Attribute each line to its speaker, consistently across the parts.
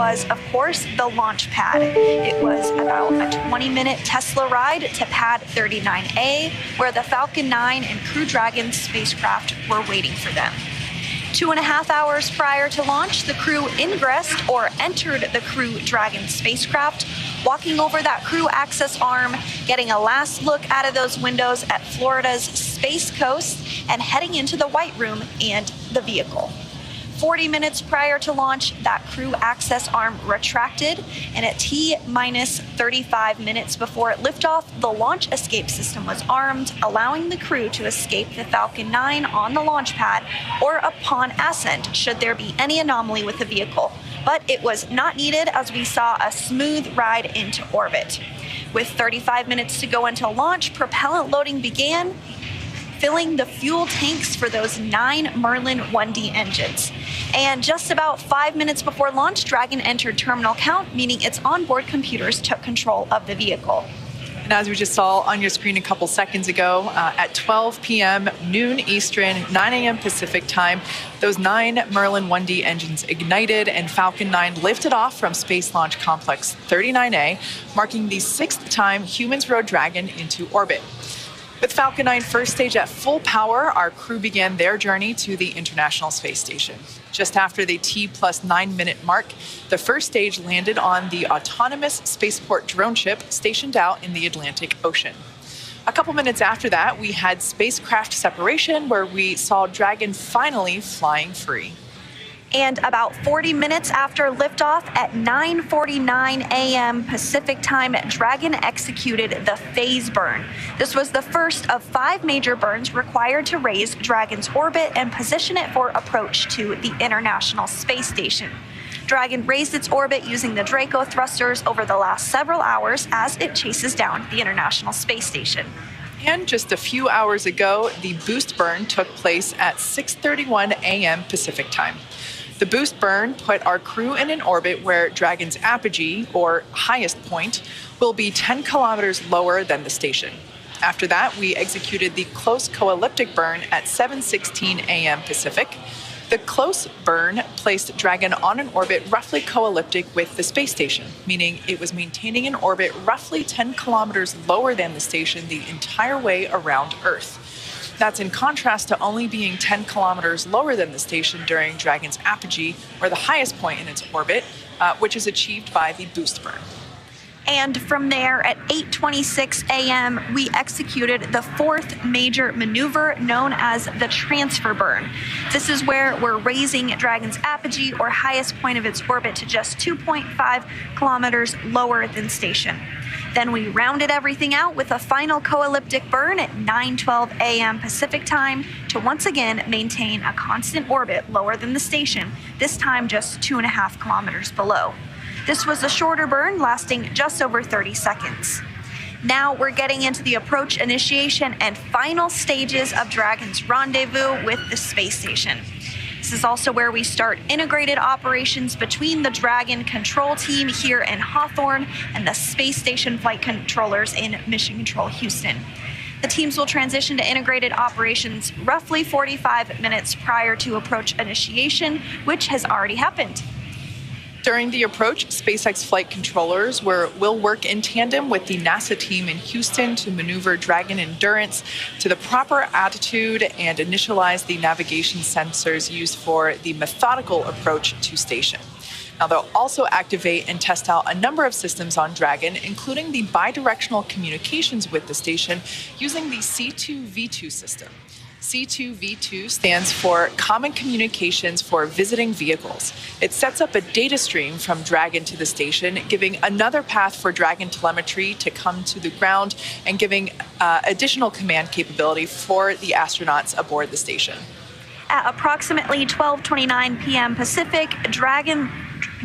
Speaker 1: was, of course, the launch pad. It was about a 20-minute Tesla ride to pad 39A, where the Falcon 9 and Crew Dragon spacecraft were waiting for them. 2.5 hours prior to launch, the crew ingressed or entered the Crew Dragon spacecraft, walking over that crew access arm, getting a last look out of those windows at Florida's Space Coast, and heading into the White Room and the vehicle. 40 minutes prior to launch, that crew access arm retracted, and at T-minus 35 minutes before liftoff, the launch escape system was armed, allowing the crew to escape the Falcon 9 on the launch pad or upon ascent should there be any anomaly with the vehicle. But it was not needed, as we saw a smooth ride into orbit. With 35 minutes to go until launch, propellant loading began, filling the fuel tanks for those 9 Merlin 1D engines. And just about 5 minutes before launch, Dragon entered terminal count, meaning its onboard computers took control of the vehicle.
Speaker 2: And as we just saw on your screen a couple seconds ago, at 12 p.m., noon Eastern, 9 a.m. Pacific time, those 9 Merlin 1D engines ignited and Falcon 9 lifted off from Space Launch Complex 39A, marking the 6th time humans rode Dragon into orbit. With Falcon 9 first stage at full power, our crew began their journey to the International Space Station. Just after the T+9 minute mark, the first stage landed on the autonomous spaceport drone ship stationed out in the Atlantic Ocean. A couple minutes after that, we had spacecraft separation, where we saw Dragon finally flying free.
Speaker 1: And about 40 minutes after liftoff at 9:49 a.m. Pacific time, Dragon executed the phase burn. This was the first of 5 major burns required to raise Dragon's orbit and position it for approach to the International Space Station. Dragon raised its orbit using the Draco thrusters over the last several hours as it chases down the International Space Station.
Speaker 2: And just a few hours ago, the boost burn took place at 6:31 a.m. Pacific time. The boost burn put our crew in an orbit where Dragon's apogee, or highest point, will be 10 kilometers lower than the station. After that, we executed the close co-elliptic burn at 7:16 a.m. Pacific. The close burn placed Dragon on an orbit roughly co-elliptic with the space station, meaning it was maintaining an orbit roughly 10 kilometers lower than the station the entire way around Earth. That's in contrast to only being 10 kilometers lower than the station during Dragon's apogee, or the highest point in its orbit, which is achieved by the boost burn.
Speaker 1: And from there, at 8:26 a.m., we executed the 4th major maneuver known as the transfer burn. This is where we're raising Dragon's apogee, or highest point of its orbit, to just 2.5 kilometers lower than station. Then we rounded everything out with a final co-elliptic burn at 9:12 a.m. Pacific time to once again maintain a constant orbit lower than the station, this time just 2.5 kilometers below. This was a shorter burn lasting just over 30 seconds. Now we're getting into the approach, initiation, and final stages of Dragon's rendezvous with the space station. This is also where we start integrated operations between the Dragon control team here in Hawthorne and the space station flight controllers in Mission Control Houston. The teams will transition to integrated operations roughly 45 minutes prior to approach initiation, which has already happened.
Speaker 2: During the approach, SpaceX flight controllers will work in tandem with the NASA team in Houston to maneuver Dragon Endurance to the proper attitude and initialize the navigation sensors used for the methodical approach to station. Now, they'll also activate and test out a number of systems on Dragon, including the bidirectional communications with the station using the C2V2 system. C2V2 stands for Common Communications for Visiting Vehicles. It sets up a data stream from Dragon to the station, giving another path for Dragon telemetry to come to the ground and giving additional command capability for the astronauts aboard the station.
Speaker 1: At approximately 12:29 p.m. Pacific,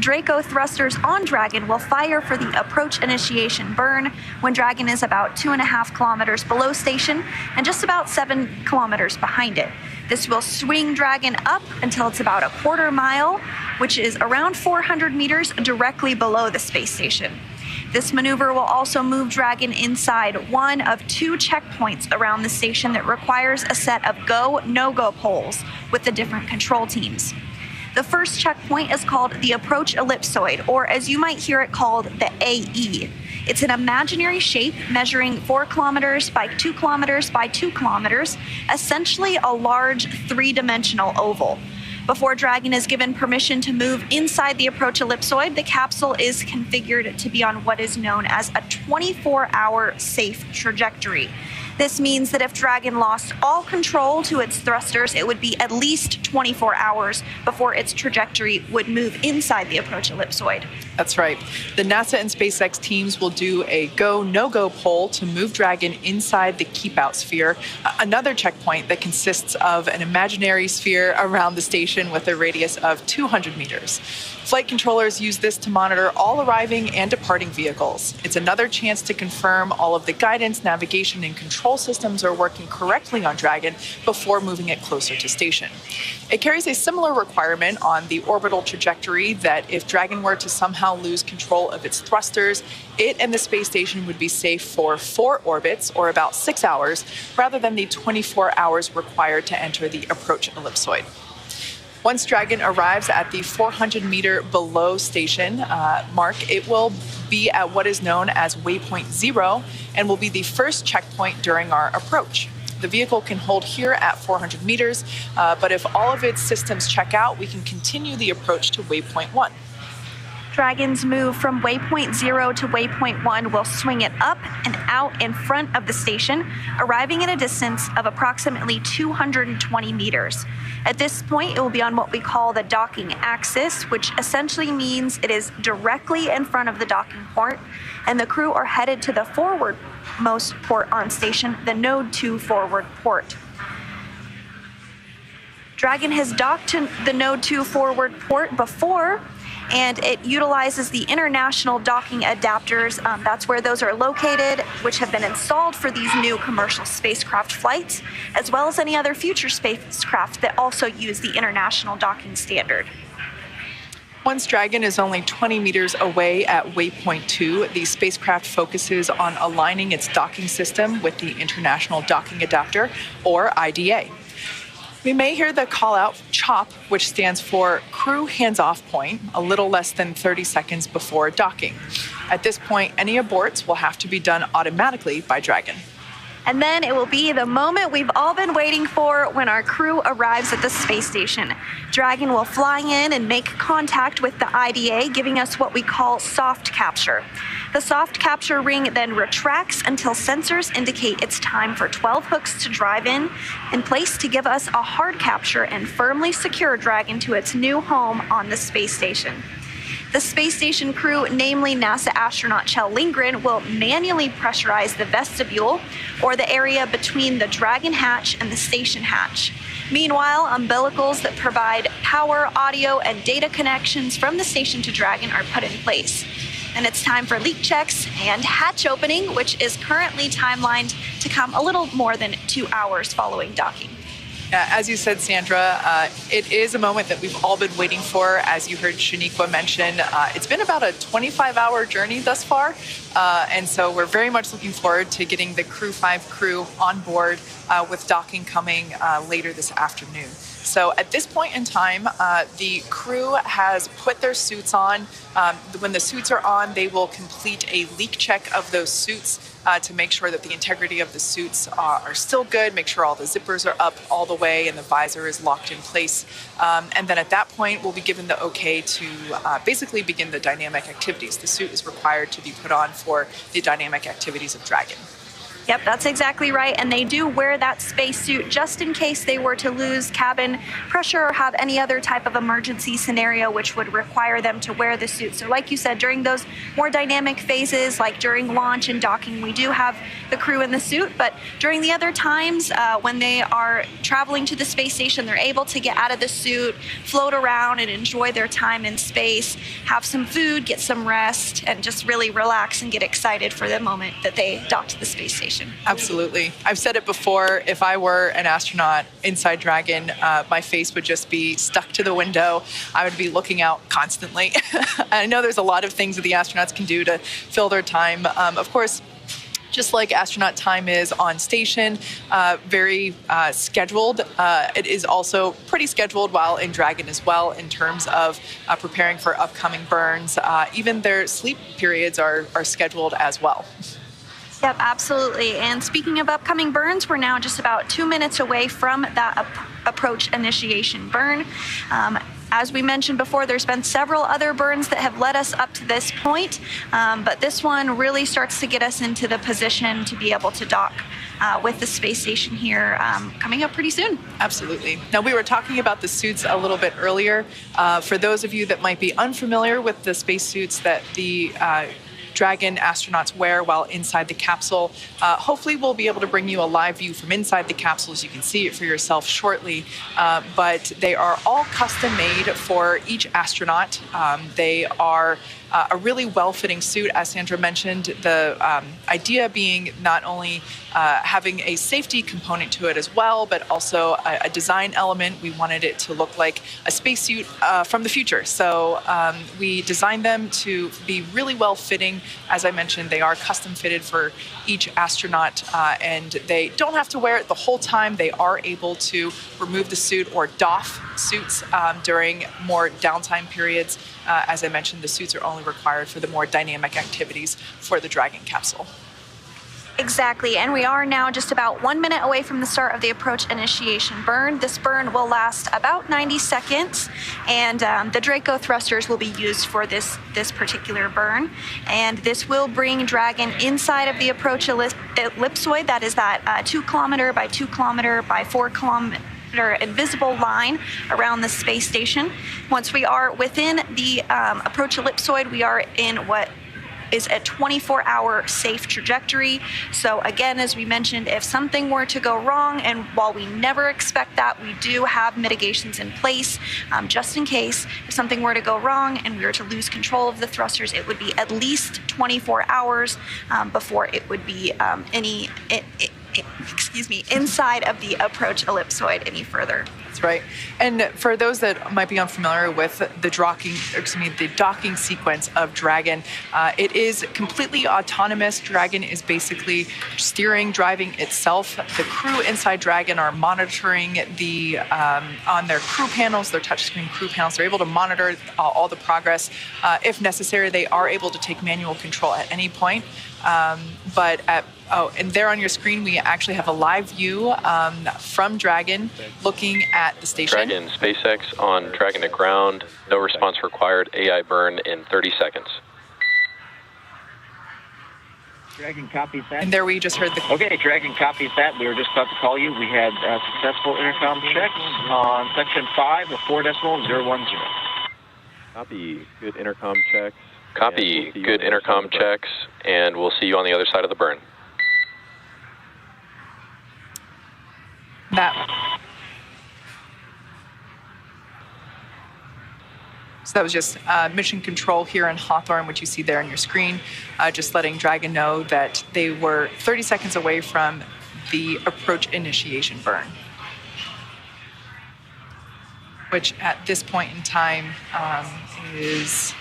Speaker 1: Draco thrusters on Dragon will fire for the approach initiation burn when Dragon is about 2.5 kilometers below station and just about 7 kilometers behind it. This will swing Dragon up until it's about a quarter mile, which is around 400 meters directly below the space station. This maneuver will also move Dragon inside one of 2 checkpoints around the station that requires a set of go, no-go poles with the different control teams. The first checkpoint is called the approach ellipsoid, or as you might hear it called, the AE. It's an imaginary shape measuring 4 kilometers by 2 kilometers by 2 kilometers, essentially a large 3-dimensional oval. Before Dragon is given permission to move inside the approach ellipsoid, the capsule is configured to be on what is known as a 24-hour safe trajectory. This means that if Dragon lost all control to its thrusters, it would be at least 24 hours before its trajectory would move inside the approach ellipsoid.
Speaker 2: That's right. The NASA and SpaceX teams will do a go, no-go poll to move Dragon inside the keep-out sphere, another checkpoint that consists of an imaginary sphere around the station with a radius of 200 meters. Flight controllers use this to monitor all arriving and departing vehicles. It's another chance to confirm all of the guidance, navigation, and control systems are working correctly on Dragon before moving it closer to station. It carries a similar requirement on the orbital trajectory that if Dragon were to somehow lose control of its thrusters, it and the space station would be safe for 4 orbits, or about 6 hours, rather than the 24 hours required to enter the approach ellipsoid. Once Dragon arrives at the 400-meter below station mark, it will be at what is known as Waypoint 0 and will be the first checkpoint during our approach. The vehicle can hold here at 400 meters, but if all of its systems check out, we can continue the approach to Waypoint 1.
Speaker 1: Dragon's move from Waypoint 0 to Waypoint 1 will swing it up and out in front of the station, arriving at a distance of approximately 220 meters. At this point, it will be on what we call the docking axis, which essentially means it is directly in front of the docking port, and the crew are headed to the forwardmost port on station, the Node 2 forward port. Dragon has docked to the Node 2 forward port before, and it utilizes the international docking adapters. That's where those are located, which have been installed for these new commercial spacecraft flights, as well as any other future spacecraft that also use the international docking standard.
Speaker 2: Once Dragon is only 20 meters away at Waypoint 2, the spacecraft focuses on aligning its docking system with the International Docking Adapter, or IDA. We may hear the call-out CHOP, which stands for Crew Hands-Off Point, a little less than 30 seconds before docking. At this point, any aborts will have to be done automatically by Dragon.
Speaker 1: And then it will be the moment we've all been waiting for when our crew arrives at the space station. Dragon will fly in and make contact with the IDA, giving us what we call soft capture. The soft capture ring then retracts until sensors indicate it's time for 12 hooks to drive in place to give us a hard capture and firmly secure Dragon to its new home on the space station. The space station crew, namely NASA astronaut Kjell Lindgren, will manually pressurize the vestibule, or the area between the Dragon hatch and the station hatch. Meanwhile, umbilicals that provide power, audio, and data connections from the station to Dragon are put in place. And it's time for leak checks and hatch opening, which is currently timelined to come a little more than 2 hours following docking.
Speaker 2: As you said, Sandra, it is a moment that we've all been waiting for. As you heard Shaniqua mention, it's been about a 25-hour journey thus far. And so we're very much looking forward to getting the Crew-5 crew on board with docking coming later this afternoon. So at this point in time, the crew has put their suits on. When the suits are on, they will complete a leak check of those suits to make sure that the integrity of the suits are still good, make sure all the zippers are up all the way and the visor is locked in place. And then at that point, we'll be given the okay to basically begin the dynamic activities. The suit is required to be put on for the dynamic activities of Dragon.
Speaker 1: Yep, that's exactly right. And they do wear that spacesuit just in case they were to lose cabin pressure or have any other type of emergency scenario which would require them to wear the suit. So like you said, during those more dynamic phases, like during launch and docking, we do have the crew in the suit. But during the other times, when they are traveling to the space station, they're able to get out of the suit, float around and enjoy their time in space, have some food, get some rest, and just really relax and get excited for the moment that they dock to the space station.
Speaker 2: Absolutely. I've said it before, if I were an astronaut inside Dragon, my face would just be stuck to the window. I would be looking out constantly. I know there's a lot of things that the astronauts can do to fill their time. Of course, Just like astronaut time is on station, very scheduled, it is also pretty scheduled while in Dragon as well in terms of preparing for upcoming burns. Even their sleep periods are scheduled as well.
Speaker 1: Yep, absolutely. And speaking of upcoming burns, we're now just about 2 minutes away from that approach initiation burn. As we mentioned before, there's been several other burns that have led us up to this point, but this one really starts to get us into the position to be able to dock with the space station here coming up pretty soon.
Speaker 2: Absolutely. Now, we were talking about the suits a little bit earlier. For those of you that might be unfamiliar with the spacesuits that the Dragon astronauts wear while inside the capsule. Hopefully we'll be able to bring you a live view from inside the capsule so you can see it for yourself shortly. But they are all custom made for each astronaut. They are a really well-fitting suit, as Sandra mentioned, the idea being not only having a safety component to it as well, but also a design element. We wanted it to look like a spacesuit from the future. So we designed them to be really well-fitting. As I mentioned, they are custom fitted for each astronaut, and they don't have to wear it the whole time. They are able to remove the suit or doff suits during more downtime periods. As I mentioned, the suits are only required for the more dynamic activities for the Dragon capsule.
Speaker 1: Exactly, and we are now just about 1 minute away from the start of the approach initiation burn. This burn will last about 90 seconds, and the Draco thrusters will be used for this particular burn. And this will bring Dragon inside of the approach ellipsoid, that is that 2 kilometer by 2 kilometer by 4 kilometer invisible line around the space station. Once we are within the approach ellipsoid, we are in what is a 24-hour safe trajectory. So again, as we mentioned, if something were to go wrong, and while we never expect that, we do have mitigations in place just in case. If something were to go wrong and we were to lose control of the thrusters, it would be at least 24 hours before it would be inside of the approach ellipsoid any further.
Speaker 2: That's right. And for those that might be unfamiliar with the docking sequence of Dragon, it is completely autonomous. Dragon is basically driving itself. The crew inside Dragon are monitoring on their crew panels, their touchscreen crew panels. They're able to monitor all the progress. If necessary, they are able to take manual control at any point. And there on your screen, we actually have a live view from Dragon looking at the station.
Speaker 3: Dragon, SpaceX on Dragon to ground. No response required. AI burn in 30 seconds.
Speaker 4: Dragon copies that.
Speaker 2: And there we just heard the...
Speaker 4: Okay, Dragon copies that. We were just about to call you. We had successful intercom checks on section 5 of 4.010.
Speaker 3: Copy. Good intercom checks. Copy. Good intercom checks, and we'll see you on the other side of the burn.
Speaker 2: So that was just mission control here in Hawthorne, which you see there on your screen, just letting Dragon know that they were 30 seconds away from the approach initiation burn, which at this point in time is,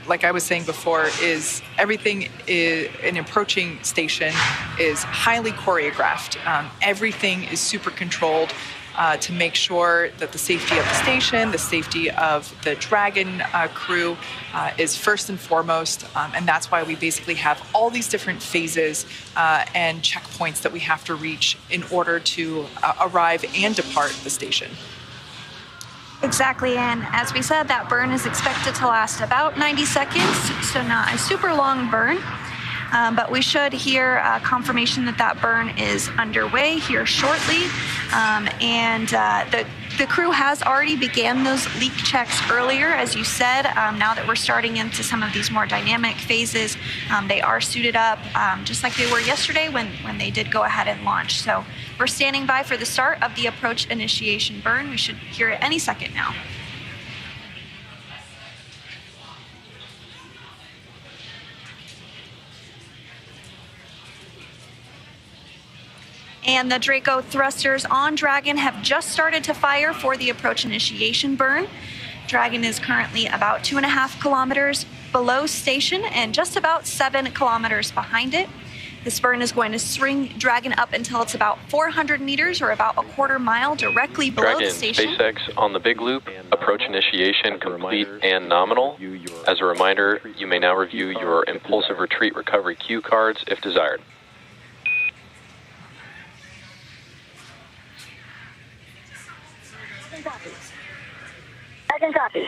Speaker 2: like I was saying before, is everything an approaching station is highly choreographed. Everything is super controlled to make sure that the safety of the station, the safety of the Dragon crew is first and foremost. And that's why we basically have all these different phases and checkpoints that we have to reach in order to arrive and depart the station.
Speaker 1: Exactly, and as we said, that burn is expected to last about 90 seconds, so not a super long burn. But we should hear confirmation that that burn is underway here shortly. The crew has already began those leak checks earlier, as you said. Now that we're starting into some of these more dynamic phases, they are suited up just like they were yesterday when they did go ahead and launch. So we're standing by for the start of the approach initiation burn. We should hear it any second now. And the Draco thrusters on Dragon have just started to fire for the approach initiation burn. Dragon is currently about 2.5 kilometers below station and just about 7 kilometers behind it. This burn is going to swing Dragon up until it's about 400 meters or about a quarter mile directly below the station.
Speaker 3: SpaceX on the big loop. Approach initiation complete and nominal. As a reminder, you may now review your impulsive retreat recovery cue cards if desired.
Speaker 5: I can copy.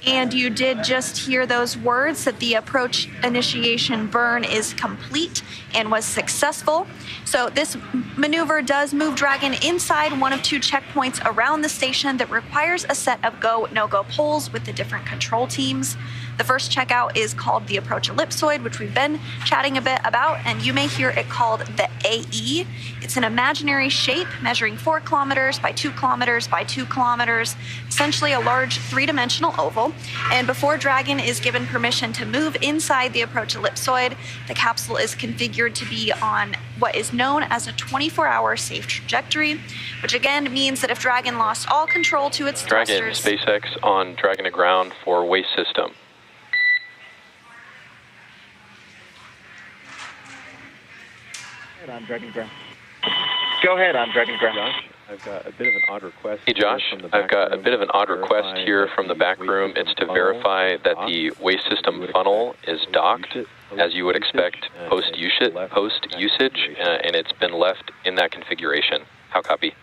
Speaker 1: And you did just hear those words that the approach initiation burn is complete and was successful. So this maneuver does move Dragon inside one of two checkpoints around the station that requires a set of go, no-go poles with the different control teams. The first checkout is called the approach ellipsoid, which we've been chatting a bit about, and you may hear it called the AE. It's an imaginary shape measuring 4 kilometers by 2 kilometers by 2 kilometers, essentially a large 3-dimensional oval. And before Dragon is given permission to move inside the approach ellipsoid, the capsule is configured to be on what is known as a 24-hour safe trajectory, which again means that if Dragon lost all control to its thrusters...
Speaker 3: Dragon, SpaceX on Dragon to ground for waste system.
Speaker 4: On Dragon ground. Go ahead on Dragon ground.
Speaker 3: Josh, I've got a bit of an odd request. Hey Josh, I've got a bit of an odd request here from the back room. It's to verify that the waste system funnel is docked, as you would expect post-usage, and it's been left in that configuration. How copy?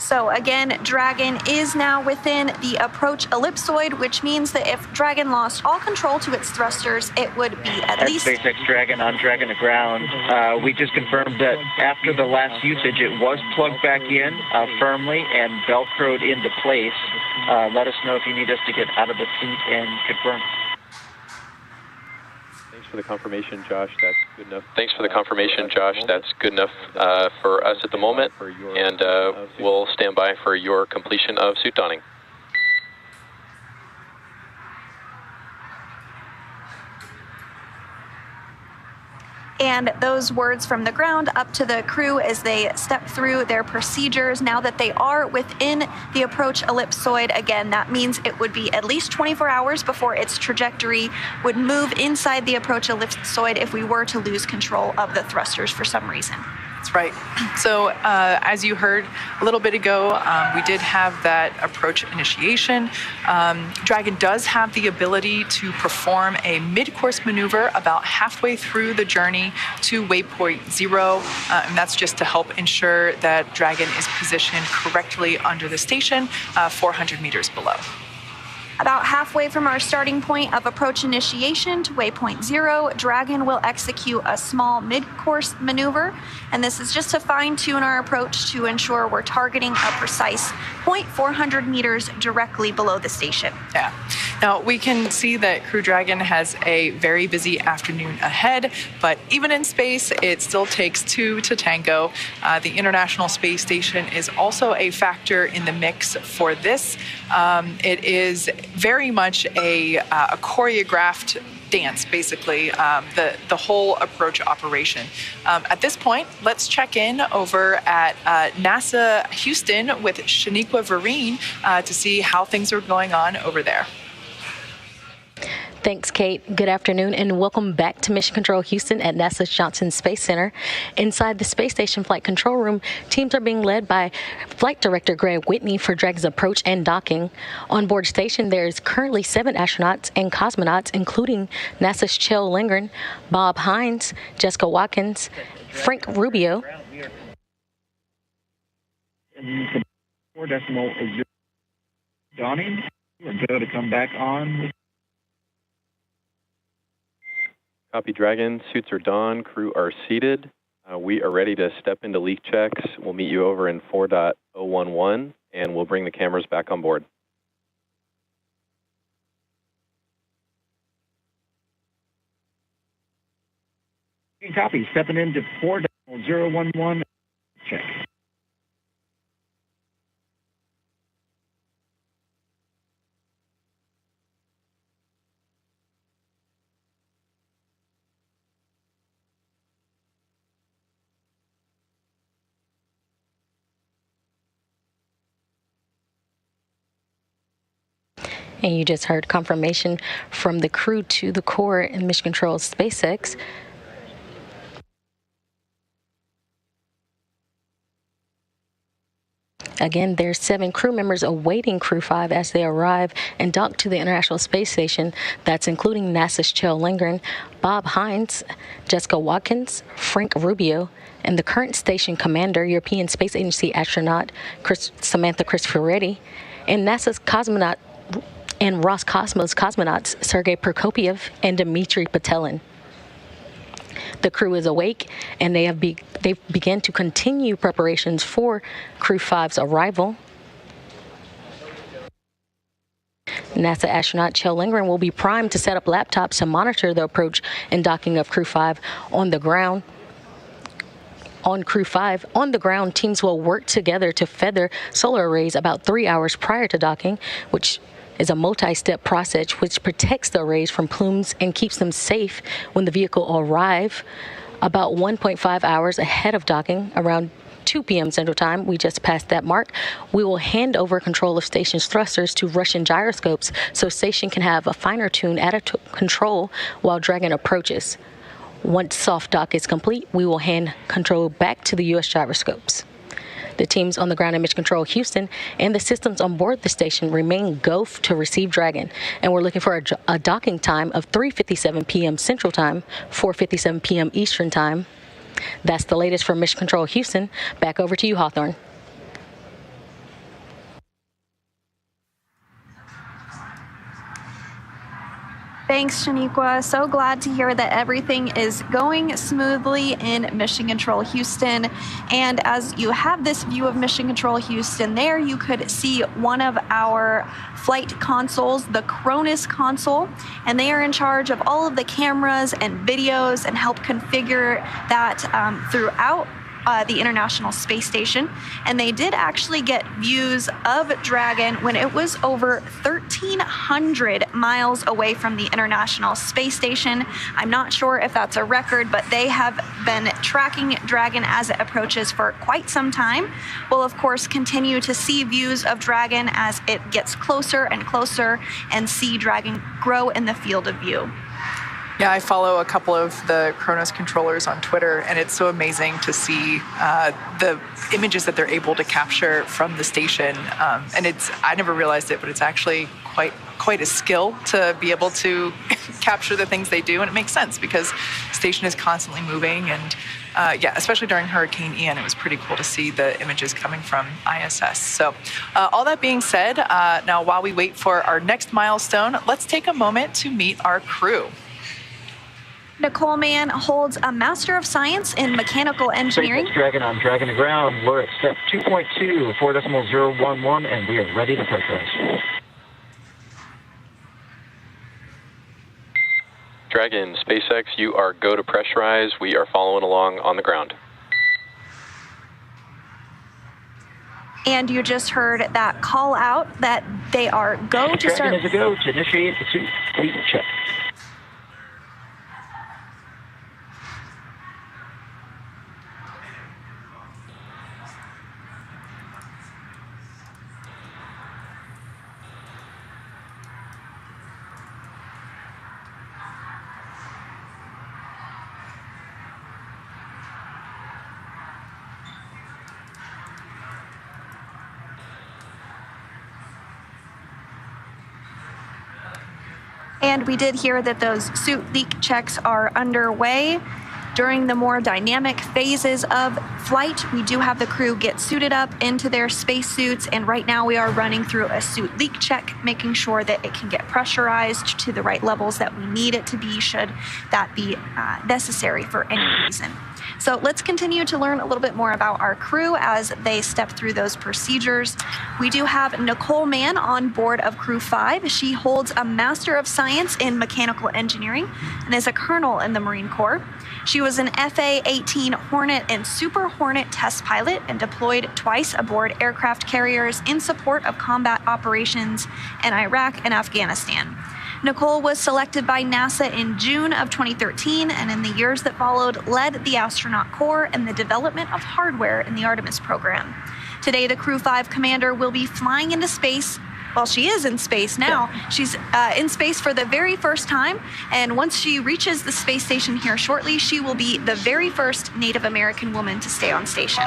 Speaker 1: So again, Dragon is now within the approach ellipsoid, which means that if Dragon lost all control to its thrusters, it would be at least...
Speaker 4: SpaceX Dragon on Dragon to ground. We just confirmed that after the last usage, it was plugged back in firmly and velcroed into place. Let us know if you need us to get out of the seat and confirm.
Speaker 3: Thanks for the confirmation, Josh. That's good enough. Thanks for the confirmation, Josh. That's good enough for us at the moment, and we'll stand by for your completion of suit donning.
Speaker 1: And those words from the ground up to the crew as they step through their procedures. Now that they are within the approach ellipsoid, again, that means it would be at least 24 hours before its trajectory would move inside the approach ellipsoid if we were to lose control of the thrusters for some reason.
Speaker 2: That's right. So as you heard a little bit ago, we did have that approach initiation. Dragon does have the ability to perform a mid-course maneuver about halfway through the journey to Waypoint 0, and that's just to help ensure that Dragon is positioned correctly under the station, 400 meters below.
Speaker 1: About halfway from our starting point of approach initiation to Waypoint 0, Dragon will execute a small mid-course maneuver, and this is just to fine-tune our approach to ensure we're targeting a precise point 400 meters directly below the station.
Speaker 2: Yeah. Now, we can see that Crew Dragon has a very busy afternoon ahead, but even in space, it still takes two to tango. The International Space Station is also a factor in the mix for this. It is very much a choreographed dance, basically, the whole approach operation. At this point, let's check in over at NASA Houston with Shaniqua Vereen to see how things are going on over there.
Speaker 6: Thanks, Kate. Good afternoon, and welcome back to Mission Control Houston at NASA's Johnson Space Center. Inside the Space Station Flight Control Room, teams are being led by Flight Director Greg Whitney for Dragon's approach and docking. On board station, there is currently 7 astronauts and cosmonauts, including NASA's Kjell Lindgren, Bob Hines, Jessica Watkins, Frank Rubio.
Speaker 4: 4 decimal is 0. Donning, we're good to come back on.
Speaker 3: Copy, Dragon. Suits are donned. Crew are seated. We are ready to step into leak checks. We'll meet you over in 4.011, and we'll bring the cameras back on board.
Speaker 4: Copy. Stepping into 4.011. Check.
Speaker 6: And you just heard confirmation from the crew to the core in Mission Control SpaceX. Again, there's 7 crew members awaiting Crew-5 as they arrive and dock to the International Space Station. That's including NASA's Kjell Lindgren, Bob Hines, Jessica Watkins, Frank Rubio, and the current station commander, European Space Agency astronaut Samantha Cristoforetti, and NASA's cosmonaut and Roscosmos cosmonauts Sergei Prokopyev and Dmitry Patelin. The crew is awake, and they've begun to continue preparations for Crew-5's arrival. NASA astronaut Kjell Lindgren will be primed to set up laptops to monitor the approach and docking of Crew-5 on the ground. On Crew-5, on the ground, teams will work together to feather solar arrays about 3 hours prior to docking, which is a multi-step process which protects the arrays from plumes and keeps them safe when the vehicle arrives. About 1.5 hours ahead of docking, around 2 p.m. Central Time, we just passed that mark, we will hand over control of station's thrusters to Russian gyroscopes so station can have a finer tune at control while Dragon approaches. Once soft dock is complete, we will hand control back to the U.S. gyroscopes. The teams on the ground in Mission Control Houston and the systems on board the station remain go to receive Dragon, and we're looking for a docking time of 3:57 p.m. Central Time, 4:57 p.m. Eastern Time. That's the latest from Mission Control Houston. Back over to you, Hawthorne.
Speaker 1: Thanks, Shaniqua. So glad to hear that everything is going smoothly in Mission Control Houston. And as you have this view of Mission Control Houston there, you could see one of our flight consoles, the Cronus console, and they are in charge of all of the cameras and videos and help configure that throughout the International Space Station. And they did actually get views of Dragon when it was over 1,300 miles away from the International Space Station. I'm not sure if that's a record, but they have been tracking Dragon as it approaches for quite some time. We'll, of course, continue to see views of Dragon as it gets closer and closer and see Dragon grow in the field of view.
Speaker 2: Yeah, I follow a couple of the Kronos controllers on Twitter, and it's so amazing to see the images that they're able to capture from the station. And I never realized it, but it's actually quite a skill to be able to capture the things they do. And it makes sense because the station is constantly moving. And yeah, especially during Hurricane Ian, it was pretty cool to see the images coming from ISS. So all that being said, now while we wait for our next milestone, let's take a moment to meet our crew.
Speaker 1: Nicole Mann holds a Master of Science in Mechanical Engineering.
Speaker 4: SpaceX Dragon on Dragon to ground. We're at step 2.2, 4.011, and we are ready to pressurize.
Speaker 3: Dragon, SpaceX, you are go to pressurize. We are following along on the ground.
Speaker 1: And you just heard that call out that they are go to start.
Speaker 4: Dragon is a go to initiate the suit fleet check.
Speaker 1: And we did hear that those suit leak checks are underway. During the more dynamic phases of flight, we do have the crew get suited up into their spacesuits, and right now we are running through a suit leak check, making sure that it can get pressurized to the right levels that we need it to be, should that be necessary for any reason. So let's continue to learn a little bit more about our crew as they step through those procedures. We do have Nicole Mann on board of Crew-5. She holds a Master of Science in Mechanical Engineering and is a colonel in the Marine Corps. She was an FA-18 Hornet and Super Hornet test pilot and deployed twice aboard aircraft carriers in support of combat operations in Iraq and Afghanistan. Nicole was selected by NASA in June of 2013, and in the years that followed, led the astronaut corps in the development of hardware in the Artemis program. Today, the Crew-5 commander will be flying into space Well, she is in space now. She's in space for the very first time, and once she reaches the space station here shortly, she will be the very first Native American woman to stay on station.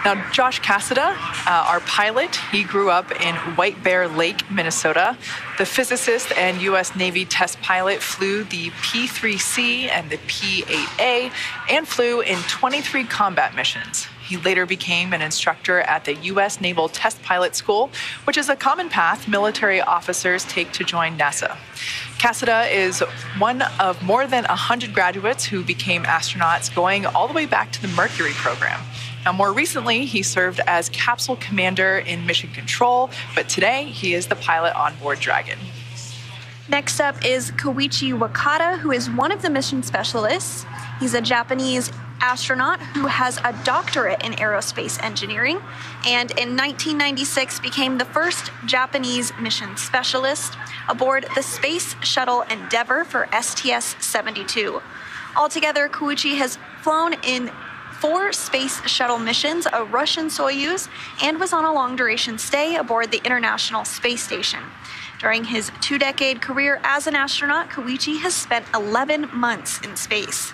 Speaker 2: Now, Josh Cassada, our pilot, he grew up in White Bear Lake, Minnesota. The physicist and U.S. Navy test pilot flew the P-3C and the P-8A and flew in 23 combat missions. He later became an instructor at the U.S. Naval Test Pilot School, which is a common path military officers take to join NASA. Cassada is one of more than 100 graduates who became astronauts going all the way back to the Mercury program. Now, more recently, he served as capsule commander in mission control, but today he is the pilot on board Dragon.
Speaker 1: Next up is Koichi Wakata, who is one of the mission specialists. He's a Japanese astronaut who has a doctorate in aerospace engineering, and in 1996 became the first Japanese mission specialist aboard the space shuttle Endeavour for STS-72. Altogether, Koichi has flown in 4 space shuttle missions, a Russian Soyuz, and was on a long-duration stay aboard the International Space Station. During his 2-decade career as an astronaut, Koichi has spent 11 months in space.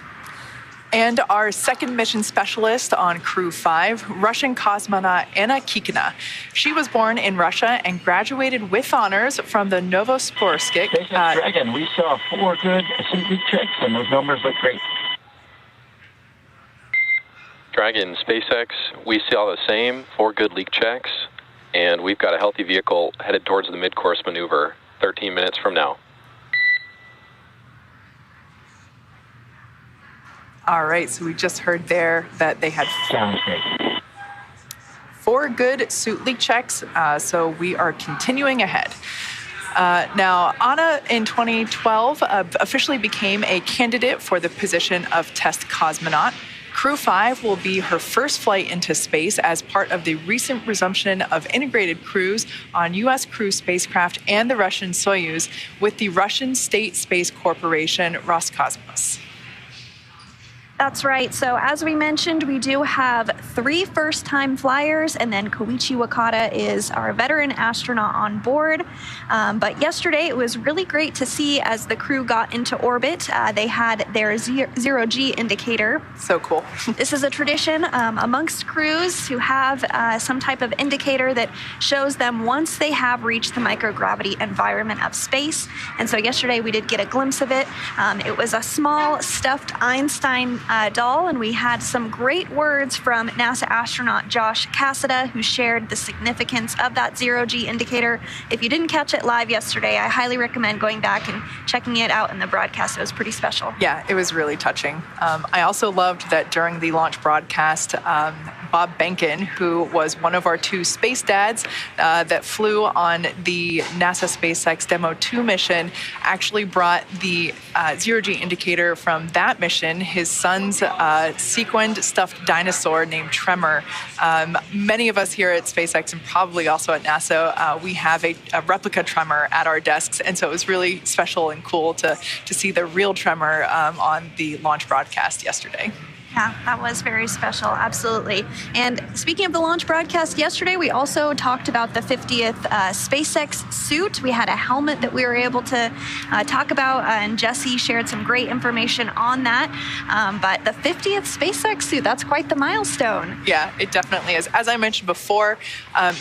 Speaker 2: And our second mission specialist on Crew-5, Russian cosmonaut Anna Kikina. She was born in Russia and graduated with honors from the Novosibirsk.
Speaker 4: Dragon, we saw 4 good suit checks, and those numbers look great.
Speaker 3: Dragon, SpaceX, we see all the same, 4 good leak checks, and we've got a healthy vehicle headed towards the mid-course maneuver 13 minutes from now.
Speaker 2: All right, so we just heard there that they had
Speaker 4: Sounds great.
Speaker 2: 4 good suit leak checks, so we are continuing ahead. Now, Anna in 2012 officially became a candidate for the position of test cosmonaut. Crew-5 will be her first flight into space as part of the recent resumption of integrated crews on U.S. Crew spacecraft and the Russian Soyuz with the Russian State Space Corporation Roscosmos.
Speaker 1: That's right. So as we mentioned, we do have 3 first-time flyers, and then Koichi Wakata is our veteran astronaut on board. But yesterday, it was really great to see as the crew got into orbit. They had their zero-G indicator.
Speaker 2: So cool.
Speaker 1: This is a tradition amongst crews who have some type of indicator that shows them once they have reached the microgravity environment of space. And so yesterday, we did get a glimpse of it. It was a small stuffed Einstein doll, and we had some great words from NASA astronaut Josh Cassada, who shared the significance of that zero-G indicator. If you didn't catch it live yesterday, I highly recommend going back and checking it out in the broadcast. It was pretty special.
Speaker 2: Yeah, it was really touching. I also loved that during the launch broadcast, Bob Behnken, who was one of our 2 space dads that flew on the NASA SpaceX Demo 2 mission, actually brought the zero-G indicator from that mission, his son's sequined stuffed dinosaur named Tremor. Many of us here at SpaceX and probably also at NASA, we have a replica Tremor at our desks, and so it was really special and cool to see the real Tremor on the launch broadcast yesterday.
Speaker 1: Yeah, that was very special, absolutely. And speaking of the launch broadcast yesterday, we also talked about the 50th SpaceX suit. We had a helmet that we were able to talk about, and Jesse shared some great information on that. But the 50th SpaceX suit, that's quite the milestone.
Speaker 2: Yeah, it definitely is. As I mentioned before,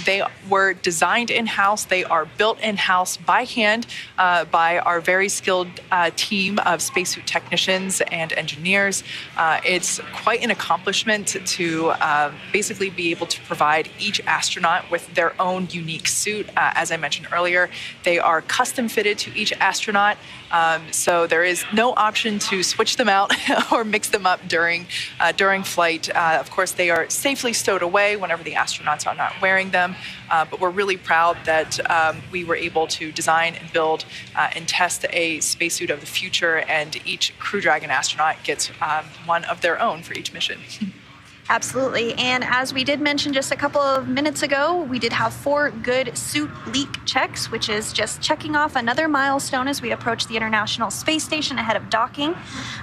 Speaker 2: they were designed in-house. They are built in-house by hand by our very skilled team of spacesuit technicians and engineers. It's quite an accomplishment to basically be able to provide each astronaut with their own unique suit. As I mentioned earlier, they are custom fitted to each astronaut, so there is no option to switch them out or mix them up during flight. Of course, they are safely stowed away whenever the astronauts are not wearing them, but we're really proud that we were able to design and build and test a spacesuit of the future, and each Crew Dragon astronaut gets one of their own for each mission.
Speaker 1: Absolutely. And as we did mention just a couple of minutes ago, we did have 4 good suit leak checks, which is just checking off another milestone as we approach the International Space Station ahead of docking.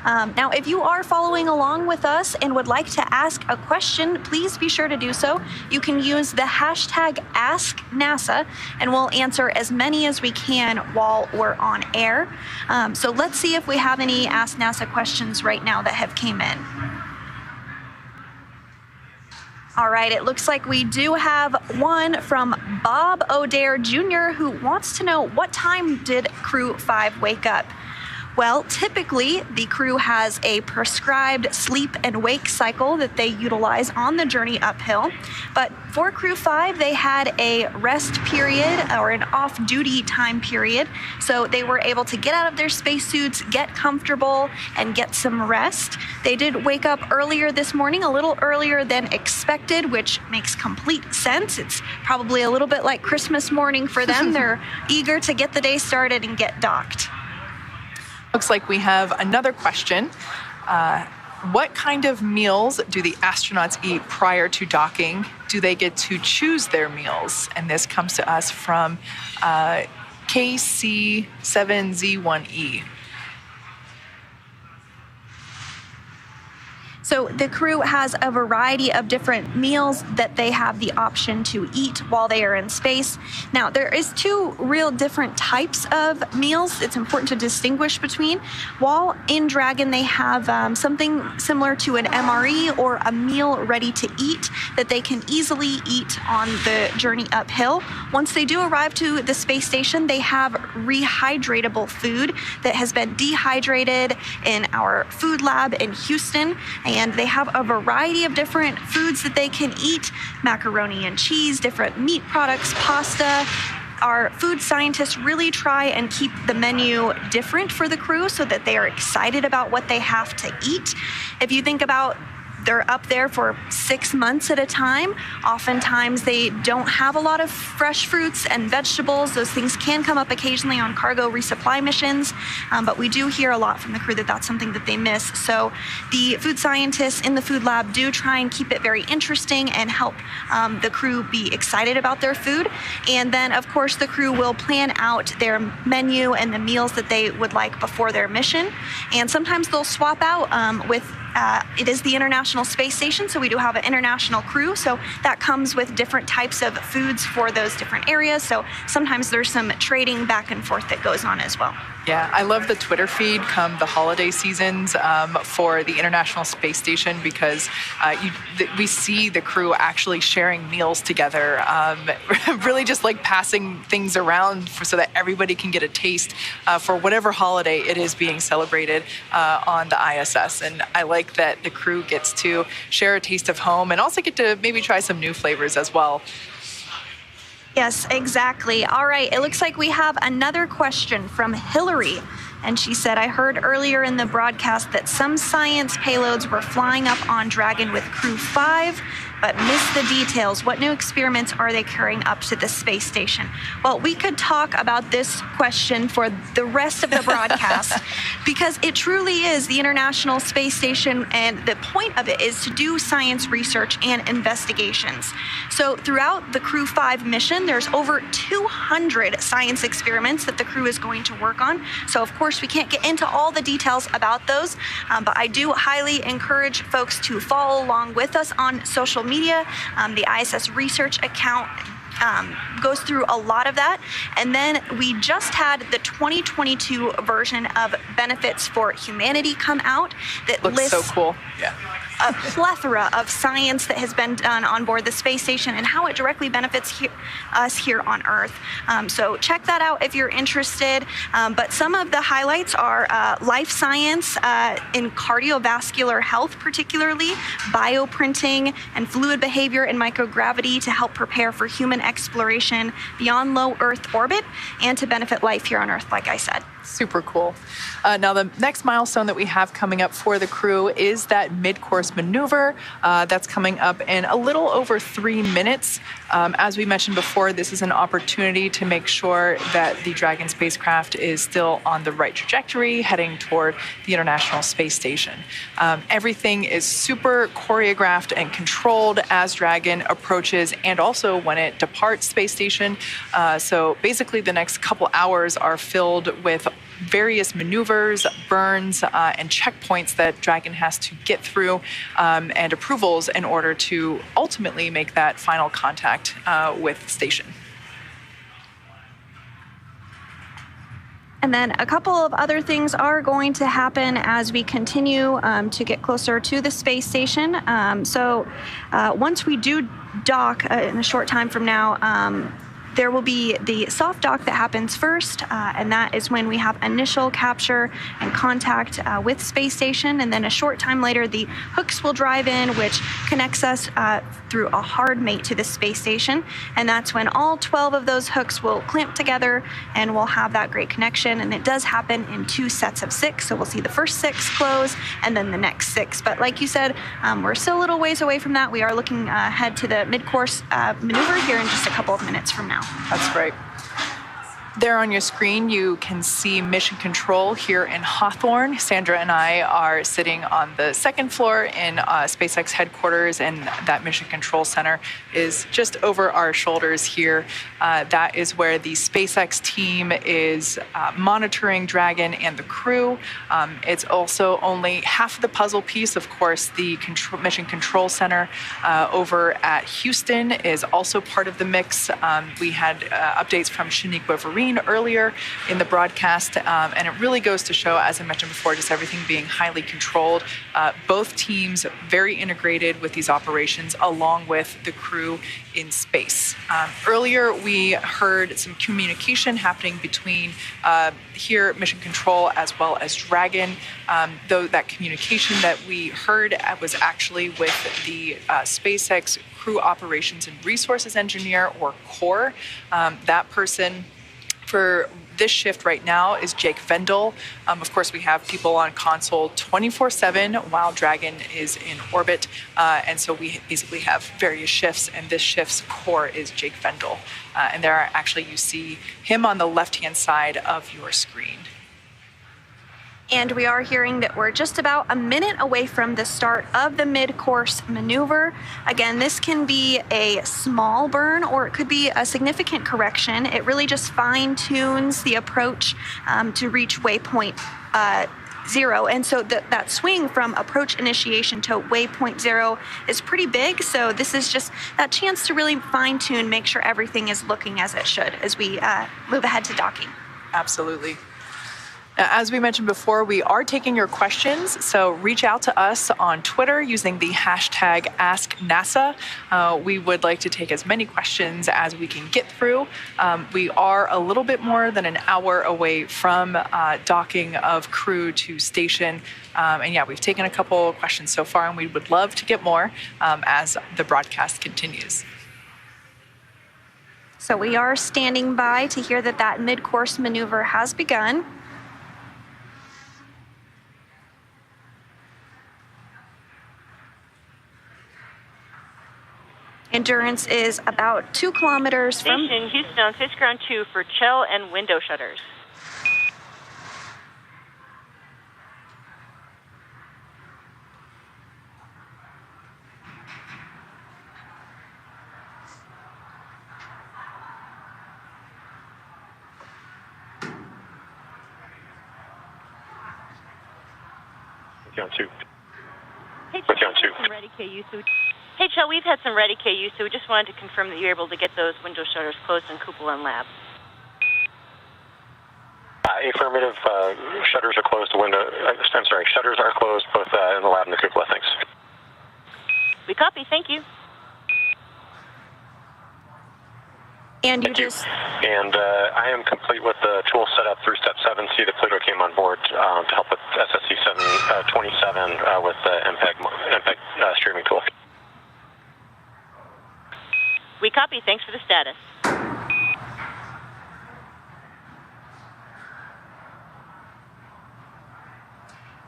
Speaker 1: Now, if you are following along with us and would like to ask a question, please be sure to do so. You can use the hashtag AskNASA, and we'll answer as many as we can while we're on air. So let's see if we have any Ask NASA questions right now that have came in. All right, it looks like we do have one from Bob O'Dare Jr., who wants to know, what time did Crew-5 wake up? Well, typically, the crew has a prescribed sleep and wake cycle that they utilize on the journey uphill. But for Crew-5, they had a rest period or an off-duty time period. So they were able to get out of their spacesuits, get comfortable, and get some rest. They did wake up earlier this morning, a little earlier than expected, which makes complete sense. It's probably a little bit like Christmas morning for them. They're eager to get the day started and get docked.
Speaker 2: Looks like we have another question. What kind of meals do the astronauts eat prior to docking? Do they get to choose their meals? And this comes to us from KC7Z1E.
Speaker 1: So the crew has a variety of different meals that they have the option to eat while they are in space. Now, there is 2 real different types of meals it's important to distinguish between. While in Dragon, they have something similar to an MRE or a meal ready to eat that they can easily eat on the journey uphill. Once they do arrive to the space station, they have rehydratable food that has been dehydrated in our food lab in Houston. And they have a variety of different foods that they can eat, macaroni and cheese, different meat products, pasta. Our food scientists really try and keep the menu different for the crew so that they are excited about what they have to eat. If you think about they're up there for 6 months at a time. Oftentimes they don't have a lot of fresh fruits and vegetables. Those things can come up occasionally on cargo resupply missions, but we do hear a lot from the crew that that's something that they miss. So the food scientists in the food lab do try and keep it very interesting and help the crew be excited about their food. And then, of course, the crew will plan out their menu and the meals that they would like before their mission. And sometimes they'll swap out with it is the International Space Station, so we do have an international crew, so that comes with different types of foods for those different areas, so sometimes there's some trading back and forth that goes on as well.
Speaker 2: Yeah, I love the Twitter feed come the holiday seasons for the International Space Station because we see the crew actually sharing meals together, really just like passing things around so that everybody can get a taste for whatever holiday it is being celebrated on the ISS. And I like that the crew gets to share a taste of home and also get to maybe try some new flavors as well.
Speaker 1: Yes, exactly. All right, it looks like we have another question from Hillary. And she said, I heard earlier in the broadcast that some science payloads were flying up on Dragon with Crew-5, but missed the details. What new experiments are they carrying up to the space station? Well, we could talk about this question for the rest of the broadcast because it truly is the International Space Station, and the point of it is to do science research and investigations. So throughout the Crew-5 mission, there's over 200 science experiments that the crew is going to work on. So of course, we can't get into all the details about those, but I do highly encourage folks to follow along with us on social media. The ISS research account goes through a lot of that. And then we just had the 2022 version of Benefits for Humanity come out that
Speaker 2: looks
Speaker 1: lists
Speaker 2: so cool. Yeah.
Speaker 1: A plethora of science that has been done on board the space station and how it directly benefits us here on Earth. So check that out if you're interested. But some of the highlights are life science in cardiovascular health, particularly bioprinting and fluid behavior and microgravity to help prepare for human exploration beyond low Earth orbit and to benefit life here on Earth, like I said.
Speaker 2: Super cool. Now, the next milestone that we have coming up for the crew is that mid-course maneuver. That's coming up in a little over 3 minutes. As we mentioned before, this is an opportunity to make sure that the Dragon spacecraft is still on the right trajectory, heading toward the International Space Station. Everything is super choreographed and controlled as Dragon approaches and also when it departs Space Station. So basically, the next couple hours are filled with various maneuvers, burns, and checkpoints that Dragon has to get through and approvals in order to ultimately make that final contact with the station.
Speaker 1: And then a couple of other things are going to happen as we continue to get closer to the space station. So once we do dock in a short time from now, there will be the soft dock that happens first, and that is when we have initial capture and contact with space station. And then a short time later, the hooks will drive in, which connects us through a hard mate to the space station. And that's when all 12 of those hooks will clamp together and we'll have that great connection. And it does happen in 2 sets of 6. So we'll see the first 6 close and then the next 6. But like you said, we're still a little ways away from that. We are looking ahead to the mid-course maneuver here in just a couple of minutes from now.
Speaker 2: That's great. There on your screen, you can see Mission Control here in Hawthorne. Sandra and I are sitting on the 2nd floor in SpaceX headquarters, and that Mission Control Center is just over our shoulders here. That is where the SpaceX team is monitoring Dragon and the crew. It's also only half the puzzle piece. Of course, the Mission Control Center over at Houston is also part of the mix. We had updates from Shaniqua Vereen earlier in the broadcast, and it really goes to show, as I mentioned before, just everything being highly controlled. Both teams very integrated with these operations, along with the crew in space. Earlier, we heard some communication happening between here Mission Control as well as Dragon. Though that communication that we heard was actually with the SpaceX Crew Operations and Resources Engineer, or CORE. That person for this shift right now is Jake Vendel. Of course, we have people on console 24/7 while Dragon is in orbit. And so we basically have various shifts, and this shift's core is Jake Vendel. And there are actually, you see him on the left-hand side of your screen.
Speaker 1: And we are hearing that we're just about a minute away from the start of the mid-course maneuver. Again, this can be a small burn or it could be a significant correction. It really just fine-tunes the approach to reach waypoint 0. And so that swing from approach initiation to waypoint 0 is pretty big. So this is just that chance to really fine-tune, make sure everything is looking as it should as we move ahead to docking.
Speaker 2: Absolutely. Now, as we mentioned before, we are taking your questions, so reach out to us on Twitter using the hashtag AskNASA. We would like to take as many questions as we can get through. We are a little bit more than an hour away from docking of crew to station. And yeah, we've taken a couple of questions so far, and we would love to get more as the broadcast continues.
Speaker 1: So we are standing by to hear that mid-course maneuver has begun. Endurance is about 2 kilometers from
Speaker 7: Station Houston on Space Ground 2 for chill and window shutters.
Speaker 3: John 2.
Speaker 7: Hey, John 2. Some ready KU, Hey, Chell, we've had some ready KU, so we just wanted to confirm that you're able to get those window shutters closed in Cupola and Lab.
Speaker 3: Affirmative. Shutters are closed. Shutters are closed both in the lab and the Cupola. Thanks.
Speaker 7: We copy. Thank you.
Speaker 1: And
Speaker 3: Thank you. And I am complete with the tool set up through step 7. See that Pluto came on board to help with SSC 727 with the MPEG streaming tool.
Speaker 7: We copy. Thanks for the status.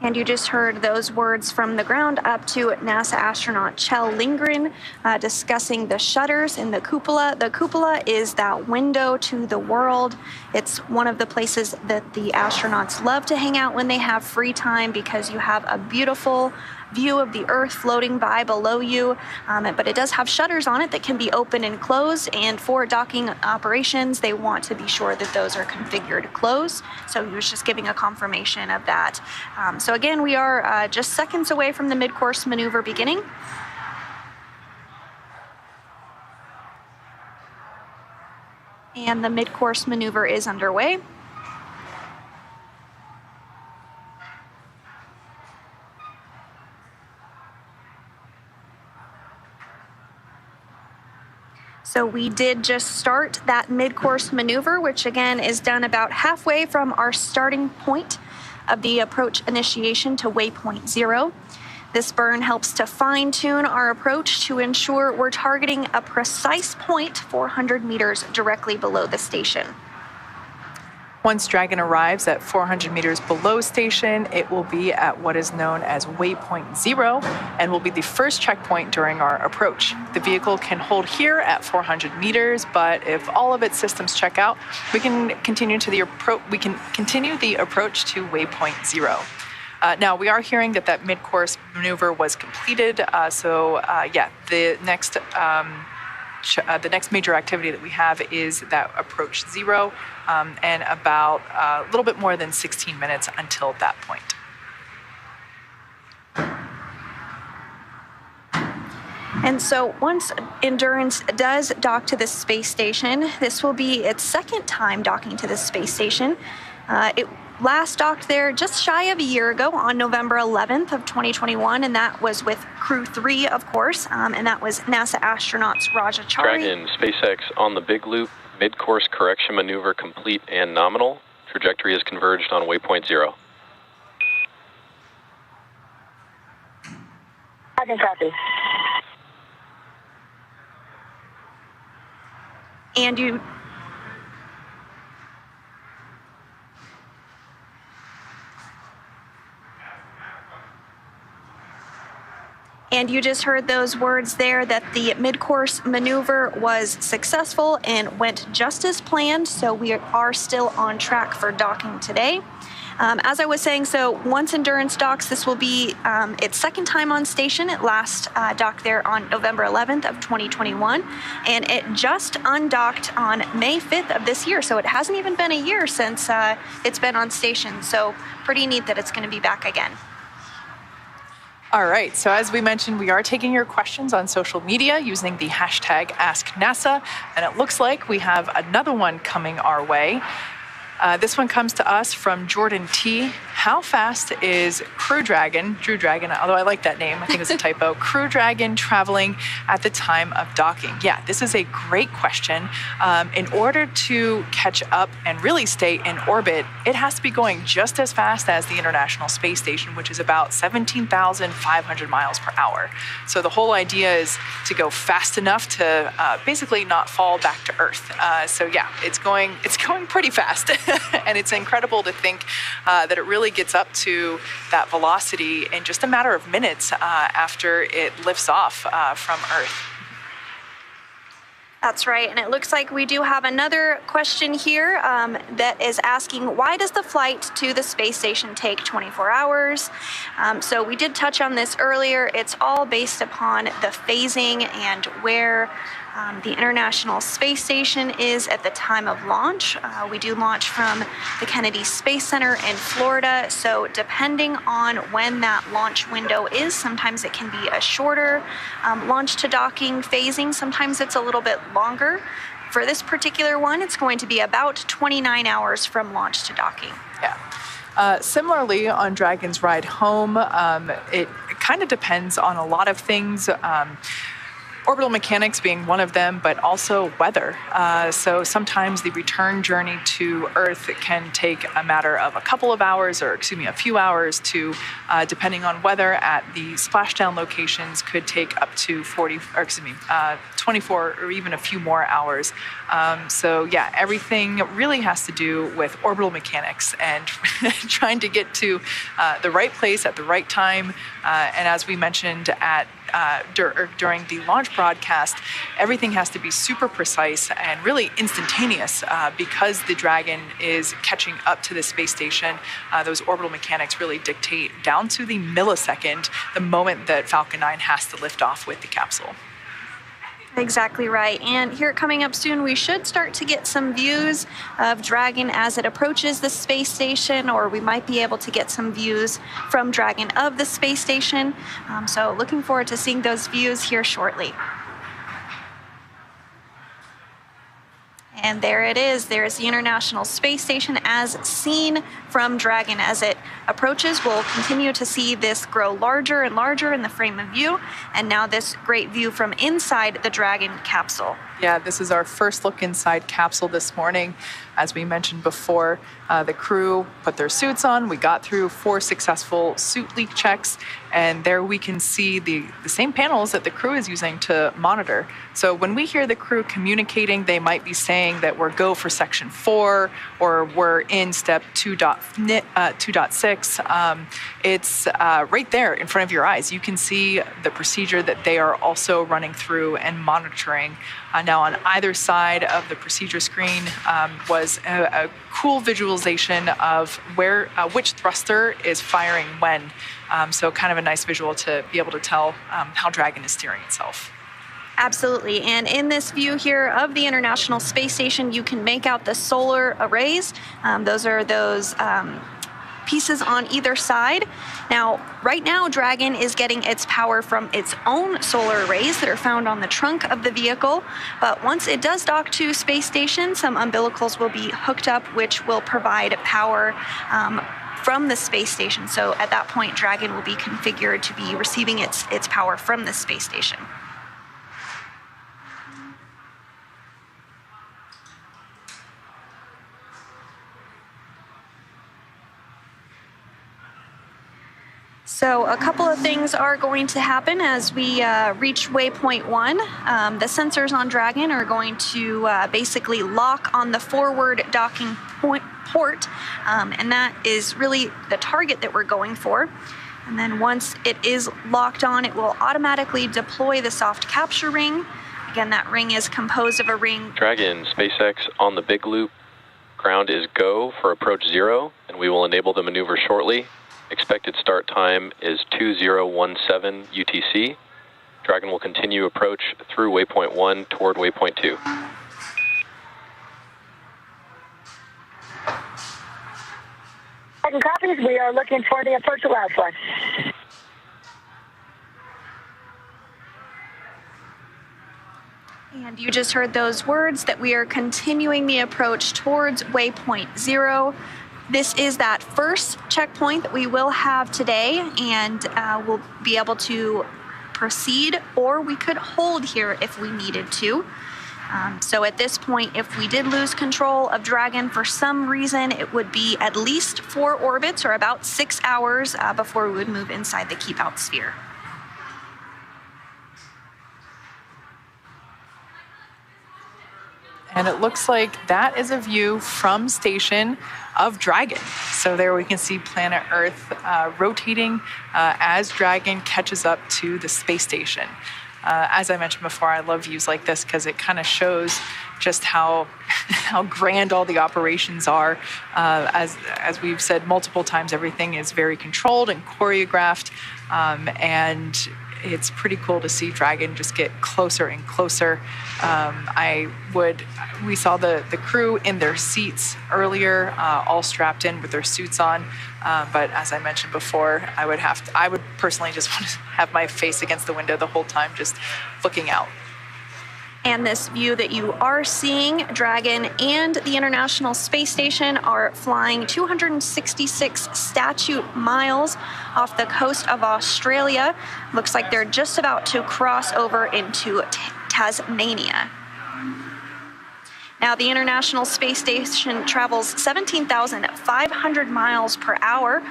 Speaker 1: And you just heard those words from the ground up to NASA astronaut Kjell Lindgren discussing the shutters in the cupola. The cupola is that window to the world. It's one of the places that the astronauts love to hang out when they have free time because you have a beautiful view of the Earth floating by below you, but it does have shutters on it that can be open and closed, and for docking operations they want to be sure that those are configured closed. So he was just giving a confirmation of that. So again, we are just seconds away from the mid-course maneuver beginning. And the mid-course maneuver is underway. So we did just start that mid-course maneuver, which again is done about halfway from our starting point of the approach initiation to Waypoint 0. This burn helps to fine-tune our approach to ensure we're targeting a precise point 400 meters directly below the station.
Speaker 2: Once Dragon arrives at 400 meters below station, it will be at what is known as Waypoint 0 and will be the first checkpoint during our approach. The vehicle can hold here at 400 meters, but if all of its systems check out, we can continue the approach to Waypoint 0. Now, we are hearing that mid-course maneuver was completed, the next major activity that we have is that approach 0, and about a little bit more than 16 minutes until that point.
Speaker 1: And so once Endurance does dock to the space station, this will be its second time docking to the space station. It last docked there just shy of a year ago on November 11th of 2021, and that was with Crew-5, of course, and that was NASA astronauts Rajachari.
Speaker 3: Dragon, SpaceX on the big loop, mid-course correction maneuver complete and nominal. Trajectory is converged on Waypoint 0.
Speaker 5: I can copy.
Speaker 1: And you just heard those words there that the mid-course maneuver was successful and went just as planned, so we are still on track for docking today. As I was saying, so once Endurance docks, this will be its second time on station. It last docked there on November 11th of 2021, and it just undocked on May 5th of this year, so it hasn't even been a year since it's been on station, so pretty neat that it's going to be back again.
Speaker 2: All right, so as we mentioned, we are taking your questions on social media using the hashtag AskNASA, and it looks like we have another one coming our way. This one comes to us from Jordan T. How fast is Drew Dragon, although I like that name, I think it's a typo, Crew Dragon traveling at the time of docking? Yeah, this is a great question. In order to catch up and really stay in orbit, it has to be going just as fast as the International Space Station, which is about 17,500 miles per hour. So the whole idea is to go fast enough to basically not fall back to Earth. So yeah, it's going pretty fast. And it's incredible to think that it really gets up to that velocity in just a matter of minutes after it lifts off from Earth.
Speaker 1: That's right, and it looks like we do have another question here that is asking, why does the flight to the space station take 24 hours? So we did touch on this earlier. It's all based upon the phasing and where the International Space Station is at the time of launch. We do launch from the Kennedy Space Center in Florida, so depending on when that launch window is, sometimes it can be a shorter launch to docking phasing, sometimes it's a little bit longer. For this particular one, it's going to be about 29 hours from launch to docking.
Speaker 2: Yeah. Similarly, on Dragon's ride home, it kind of depends on a lot of things. orbital mechanics being one of them, but also weather. So sometimes the return journey to Earth can take a matter of a couple of hours, or a few hours, to depending on weather at the splashdown locations, could take up to 24 or even a few more hours. So yeah, everything really has to do with orbital mechanics and trying to get to the right place at the right time. And as we mentioned during the launch broadcast, everything has to be super precise and really instantaneous because the Dragon is catching up to the space station. Those orbital mechanics really dictate down to the millisecond the moment that Falcon 9 has to lift off with the capsule.
Speaker 1: Exactly right. And here coming up soon, we should start to get some views of Dragon as it approaches the space station, or we might be able to get some views from Dragon of the space station. So looking forward to seeing those views here shortly. And there it is. There's the International Space Station as seen from Dragon. As it approaches, we'll continue to see this grow larger and larger in the frame of view. And now this great view from inside the Dragon capsule.
Speaker 2: Yeah, this is our first look inside capsule this morning. As we mentioned before, the crew put their suits on. We got through 4 successful suit leak checks, and there we can see the same panels that the crew is using to monitor. So when we hear the crew communicating, they might be saying that we're go for section 4 or we're in step 2.6. It's right there in front of your eyes. You can see the procedure that they are also running through and monitoring. Now on either side of the procedure screen was a cool visualization of which thruster is firing when. So kind of a nice visual to be able to tell how Dragon is steering itself.
Speaker 1: Absolutely. And in this view here of the International Space Station, you can make out the solar arrays. Those are those pieces on either side. Now, right now, Dragon is getting its power from its own solar arrays that are found on the trunk of the vehicle. But once it does dock to space station, some umbilicals will be hooked up, which will provide power from the space station. So at that point, Dragon will be configured to be receiving its power from the space station. So a couple of things are going to happen as we reach Waypoint 1. The sensors on Dragon are going to basically lock on the forward docking port, and that is really the target that we're going for. And then once it is locked on, it will automatically deploy the soft capture ring. Again, that ring is composed of a ring.
Speaker 3: Dragon, SpaceX on the big loop. Ground is go for approach 0, and we will enable the maneuver shortly. Expected start time is 2017 UTC. Dragon will continue approach through Waypoint 1 toward Waypoint 2.
Speaker 5: Second copies, we are looking for the approach to last one.
Speaker 1: And you just heard those words that we are continuing the approach towards Waypoint 0. This is that first checkpoint that we will have today, and we'll be able to proceed, or we could hold here if we needed to. So at this point, if we did lose control of Dragon for some reason, it would be at least 4 orbits, or about 6 hours before we would move inside the keep out sphere.
Speaker 2: And it looks like that is a view from station of Dragon. So there we can see planet Earth rotating as Dragon catches up to the space station. As I mentioned before, I love views like this because it kind of shows just how grand all the operations are. As we've said multiple times, everything is very controlled and choreographed, and it's pretty cool to see Dragon just get closer and closer. We saw the crew in their seats earlier, all strapped in with their suits on. But as I mentioned before, I would personally just want to have my face against the window the whole time, just looking out.
Speaker 1: And this view that you are seeing, Dragon and the International Space Station are flying 266 statute miles off the coast of Australia. Looks like they're just about to cross over into Tasmania. Now, the International Space Station travels 17,500 miles per hour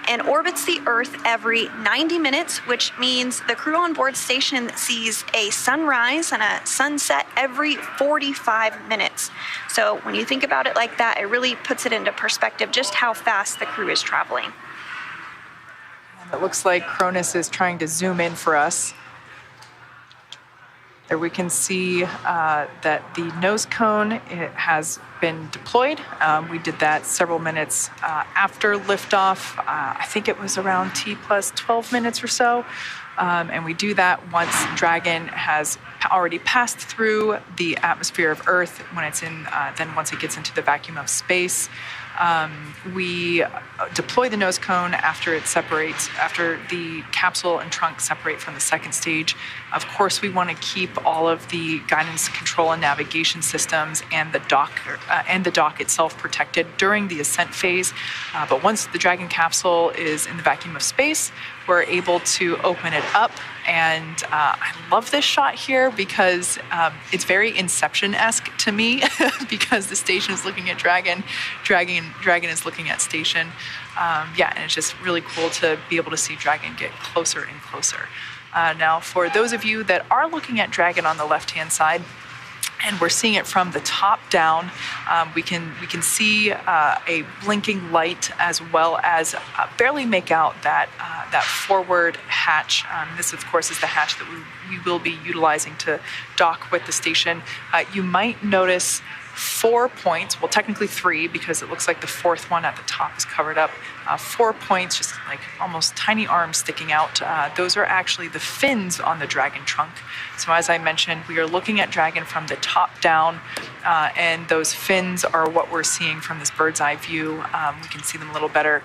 Speaker 1: and orbits the Earth every 90 minutes, which means the crew on board station sees a sunrise and a sunset every 45 minutes. So when you think about it like that, it really puts it into perspective just how fast the crew is traveling.
Speaker 2: It looks like Cronus is trying to zoom in for us. There we can see that the nose cone has been deployed. We did that several minutes after liftoff. I think it was around T plus 12 minutes or so. And we do that once Dragon has already passed through the atmosphere of Earth. When it's in, then once it gets into the vacuum of space, we deploy the nose cone after it separates, after the capsule and trunk separate from the second stage. Of course, we want to keep all of the guidance, control, and navigation systems and the dock itself protected during the ascent phase. But once the Dragon capsule is in the vacuum of space, we're able to open it up. And I love this shot here because it's very Inception-esque to me because the station is looking at Dragon is looking at station. And it's just really cool to be able to see Dragon get closer and closer. Now, for those of you that are looking at Dragon on the left-hand side, and we're seeing it from the top down, we can see a blinking light as well as barely make out that forward hatch. This, of course, is the hatch that we will be utilizing to dock with the station. You might notice 4 points, well, technically 3, because it looks like the fourth one at the top is covered up. 4 points, just like almost tiny arms sticking out. Those are actually the fins on the Dragon trunk. So as I mentioned, we are looking at Dragon from the top down, and those fins are what we're seeing from this bird's eye view. We can see them a little better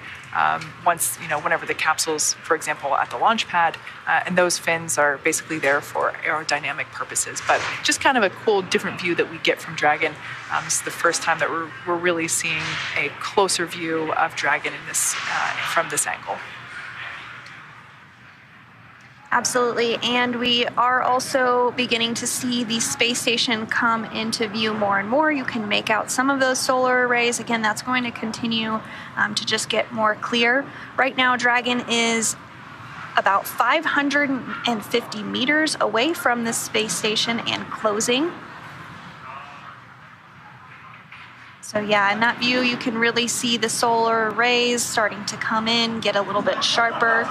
Speaker 2: once, whenever the capsule's, for example, at the launch pad, and those fins are basically there for aerodynamic purposes. But just kind of a cool, different view that we get from Dragon. This is the first time that we're really seeing a closer view of Dragon in this from this angle.
Speaker 1: Absolutely, and we are also beginning to see the space station come into view more and more. You can make out some of those solar arrays. Again, that's going to continue to just get more clear. Right now, Dragon is about 550 meters away from the space station and closing. So yeah, in that view, you can really see the solar rays starting to come in, get a little bit sharper.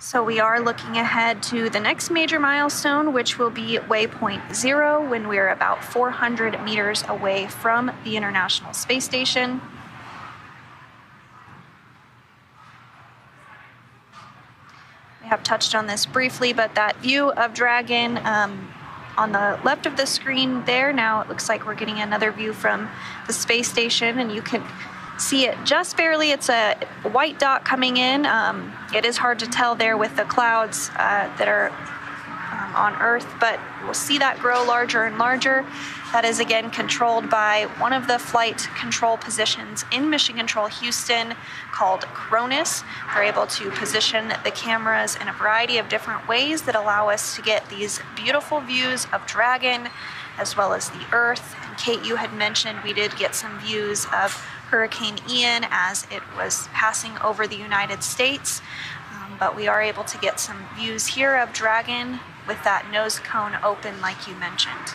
Speaker 1: So we are looking ahead to the next major milestone, which will be Waypoint 0, when we're about 400 meters away from the International Space Station. We have touched on this briefly, but that view of Dragon on the left of the screen there, now it looks like we're getting another view from the space station, and you can see it just barely. It's a white dot coming in. It is hard to tell there with the clouds that are on Earth, but we'll see that grow larger and larger. That is again controlled by one of the flight control positions in Mission Control Houston called Cronus. They're able to position the cameras in a variety of different ways that allow us to get these beautiful views of Dragon as well as the Earth. And Kate, you had mentioned we did get some views of Hurricane Ian as it was passing over the United States, but we are able to get some views here of Dragon with that nose cone open like you mentioned.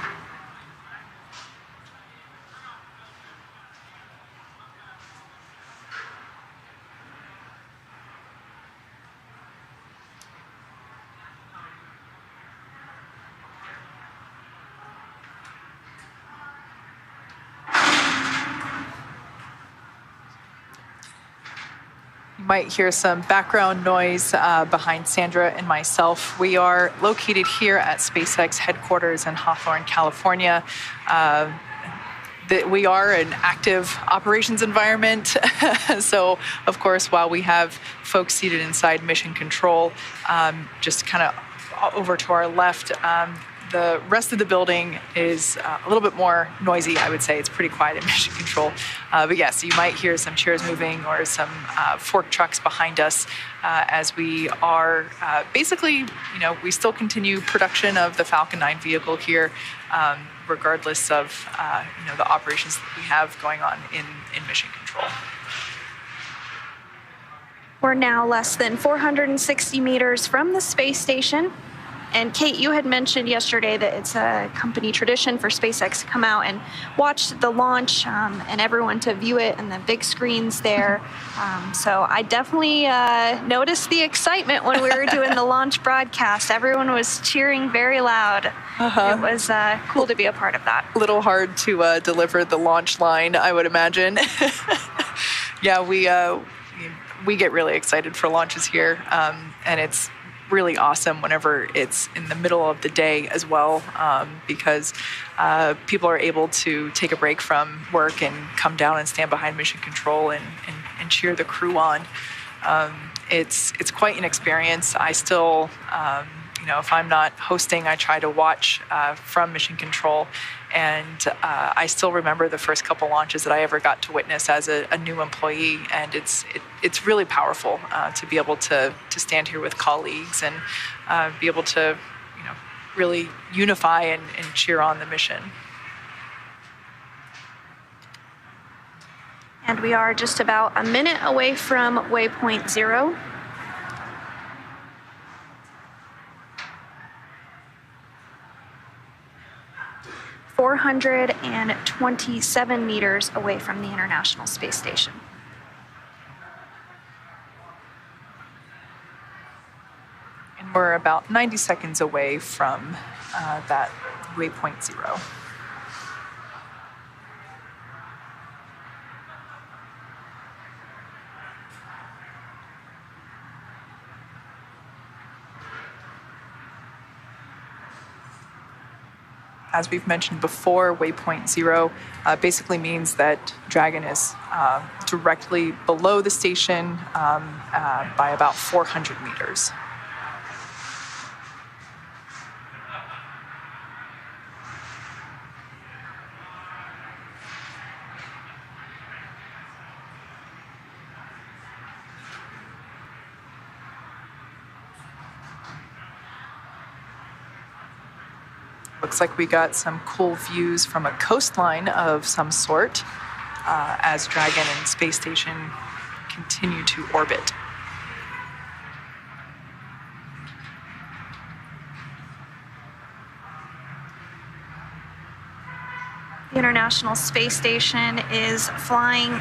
Speaker 2: might hear some background noise behind Sandra and myself. We are located here at SpaceX headquarters in Hawthorne, California. We are an active operations environment. So, of course, while we have folks seated inside mission control, just kind of over to our left, the rest of the building is a little bit more noisy, I would say. It's pretty quiet in mission control. But yes, you might hear some chairs moving or some fork trucks behind us as we are basically, we still continue production of the Falcon 9 vehicle here, regardless of, the operations that we have going on in mission control.
Speaker 1: We're now less than 460 meters from the space station. And Kate, you had mentioned yesterday that it's a company tradition for SpaceX to come out and watch the launch and everyone to view it and the big screens there. So I definitely noticed the excitement when we were doing the launch broadcast. Everyone was cheering very loud. It was cool to be a part of that.
Speaker 2: A little hard to deliver the launch line, I would imagine. Yeah, we get really excited for launches here, and it's really awesome whenever it's in the middle of the day as well, because people are able to take a break from work and come down and stand behind mission control and cheer the crew on. It's quite an experience. I still, if I'm not hosting, I try to watch from mission control. And I still remember the first couple launches that I ever got to witness as a new employee, and it's really powerful to be able to stand here with colleagues and be able to really unify and cheer on the mission.
Speaker 1: And we are just about a minute away from Waypoint 0. ...427 meters away from the International Space Station.
Speaker 2: And we're about 90 seconds away from that Waypoint 0. As we've mentioned before, Waypoint 0 basically means that Dragon is directly below the station by about 400 meters. Looks like we got some cool views from a coastline of some sort as Dragon and Space Station continue to orbit.
Speaker 1: The International Space Station is flying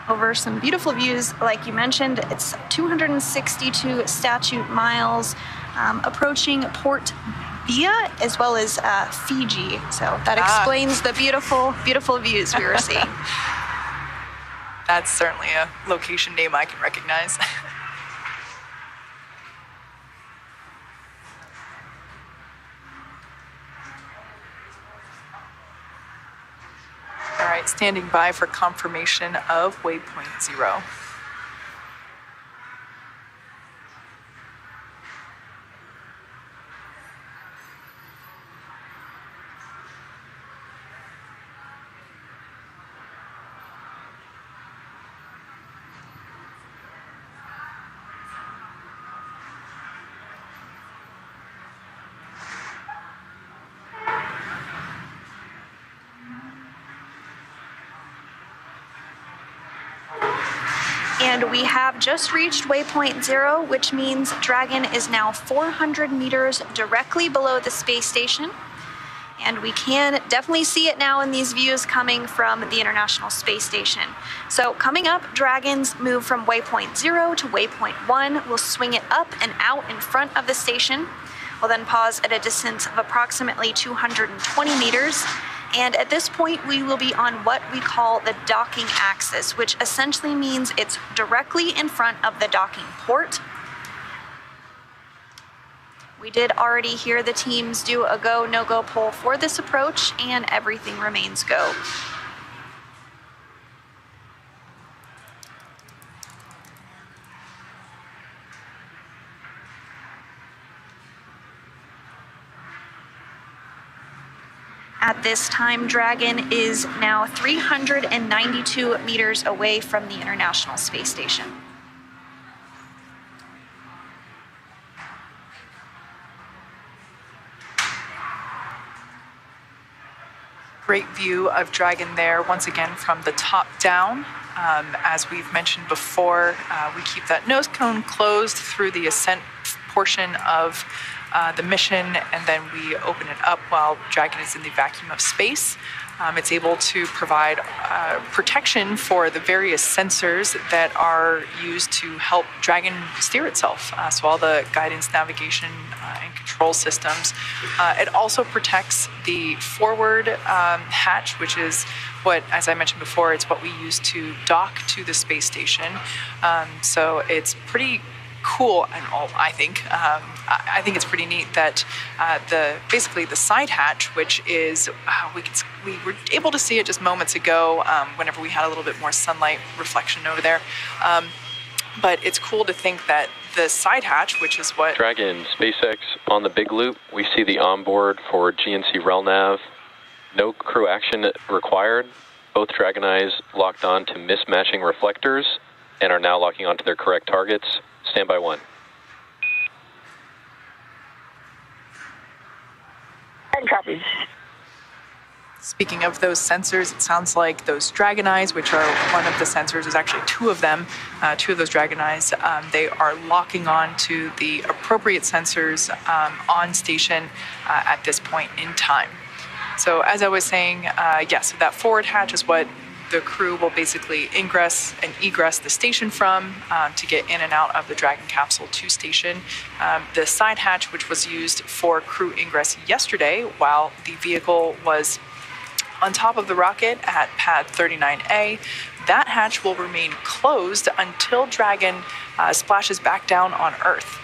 Speaker 1: over some beautiful views. Like you mentioned, it's 262 statute miles, approaching Port Bia as well as Fiji. So that explains the beautiful, beautiful views we were seeing.
Speaker 2: That's certainly a location name I can recognize. All right, standing by for confirmation of Waypoint 0.
Speaker 1: And we have just reached Waypoint 0, which means Dragon is now 400 meters directly below the space station. And we can definitely see it now in these views coming from the International Space Station. So coming up, Dragon's move from Waypoint 0 to Waypoint 1 will swing it up and out in front of the station. We'll then pause at a distance of approximately 220 meters. And at this point, we will be on what we call the docking axis, which essentially means it's directly in front of the docking port. We did already hear the teams do a go, no-go poll for this approach, and everything remains go. At this time, Dragon is now 392 meters away from the International Space Station.
Speaker 2: Great view of Dragon there, once again from the top down. As we've mentioned before, we keep that nose cone closed through the ascent portion of the mission, and then we open it up while Dragon is in the vacuum of space. It's able to provide protection for the various sensors that are used to help Dragon steer itself. So all the guidance, navigation, and control systems. It also protects the forward hatch, which is what, as I mentioned before, it's what we use to dock to the space station. So it's pretty cool, and I think. I think it's pretty neat that basically the side hatch, which is we were able to see it just moments ago whenever we had a little bit more sunlight reflection over there. But it's cool to think that the side hatch, which is what
Speaker 3: Dragon SpaceX on the big loop. We see the onboard for GNC RelNav. No crew action required. Both Dragon eyes locked on to mismatching reflectors and are now locking onto their correct targets. Standby 1.
Speaker 5: And copies.
Speaker 2: Speaking of those sensors, it sounds like those Dragon eyes, which are one of the sensors, there's actually two of them, two of those Dragon eyes, they are locking on to the appropriate sensors on station at this point in time. So as I was saying, yes, that forward hatch is what the crew will basically ingress and egress the station from to get in and out of the Dragon capsule to station. The side hatch, which was used for crew ingress yesterday while the vehicle was on top of the rocket at pad 39A, that hatch will remain closed until Dragon splashes back down on Earth.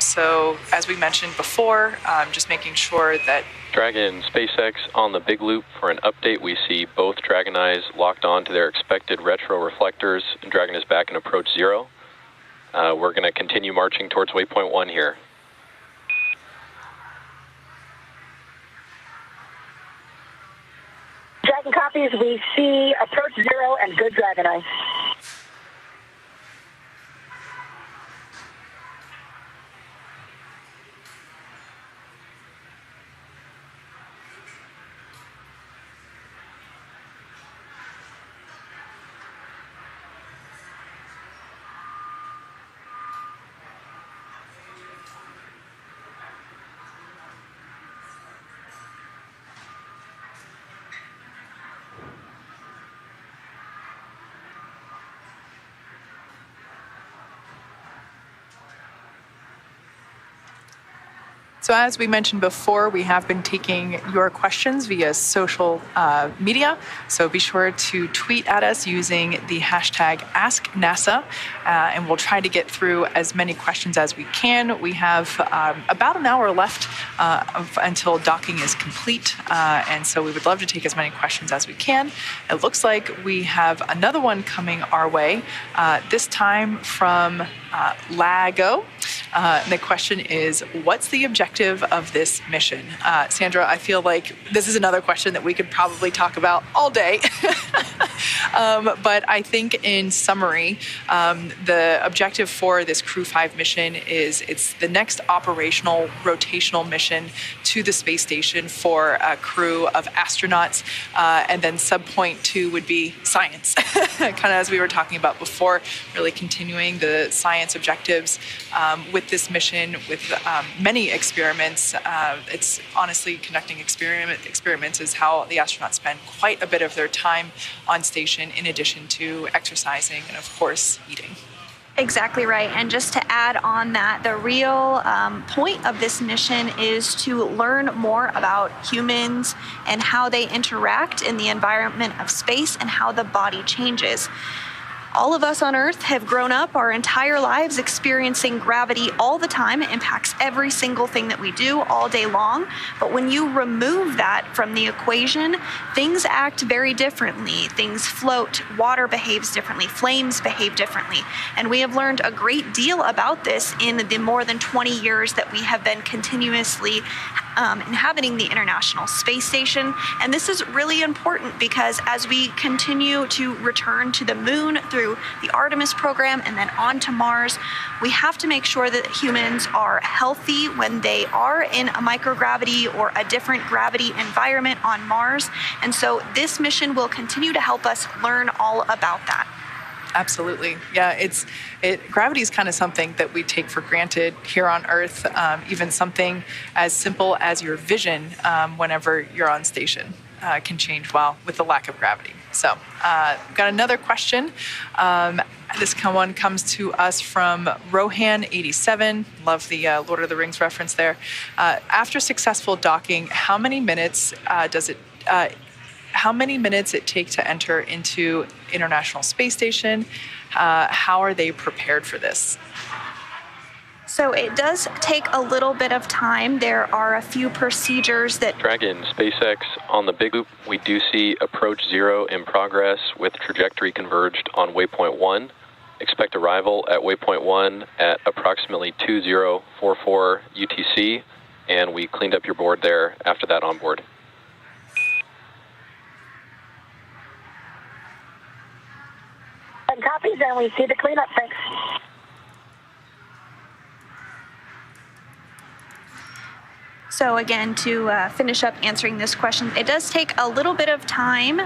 Speaker 2: So as we mentioned before, just making sure that
Speaker 3: Dragon SpaceX on the big loop. For an update, we see both Dragon eyes locked on to their expected retro reflectors, and Dragon is back in approach 0. We're going to continue marching towards Waypoint 1 here.
Speaker 5: Dragon copies. We see approach 0 and good Dragon eye.
Speaker 2: So as we mentioned before, we have been taking your questions via social media. So be sure to tweet at us using the hashtag AskNASA, and we'll try to get through as many questions as we can. We have about an hour left until docking is complete, and so we would love to take as many questions as we can. It looks like we have another one coming our way, this time from Lago. The question is, what's the objective of this mission? Sandra, I feel like this is another question that we could probably talk about all day. But I think in summary, the objective for this Crew-5 mission is it's the next operational rotational mission to the space station for a crew of astronauts. And then subpoint 2 would be science, kind of as we were talking about before, really continuing the science objectives with this mission, with many experiments. It's honestly conducting experiments is how the astronauts spend quite a bit of their time on station, in addition to exercising and, of course, eating.
Speaker 1: Exactly right. And just to add on that, the real point of this mission is to learn more about humans and how they interact in the environment of space and how the body changes. All of us on Earth have grown up our entire lives experiencing gravity all the time. It impacts every single thing that we do all day long. But when you remove that from the equation, things act very differently. Things float, water behaves differently, flames behave differently. And we have learned a great deal about this in the more than 20 years that we have been continuously inhabiting the International Space Station. And this is really important because as we continue to return to the moon through the Artemis program and then on to Mars, we have to make sure that humans are healthy when they are in a microgravity or a different gravity environment on Mars. And so this mission will continue to help us learn all about that.
Speaker 2: Absolutely. Yeah, gravity is kind of something that we take for granted here on Earth, even something as simple as your vision whenever you're on station can change with the lack of gravity. So got another question. This one comes to us from Rohan87. Love the Lord of the Rings reference there. After successful docking, how many minutes it take to enter into International Space Station? How are they prepared for this?
Speaker 1: So it does take a little bit of time. There are a few procedures that...
Speaker 3: Dragon, SpaceX, on the big loop, we do see approach 0 in progress with trajectory converged on Waypoint 1. Expect arrival at Waypoint 1 at approximately 2044 UTC, and we cleaned up your board there after that on board.
Speaker 5: Copies, and we see the cleanup. Thanks.
Speaker 1: So again, to finish up answering this question, it does take a little bit of time.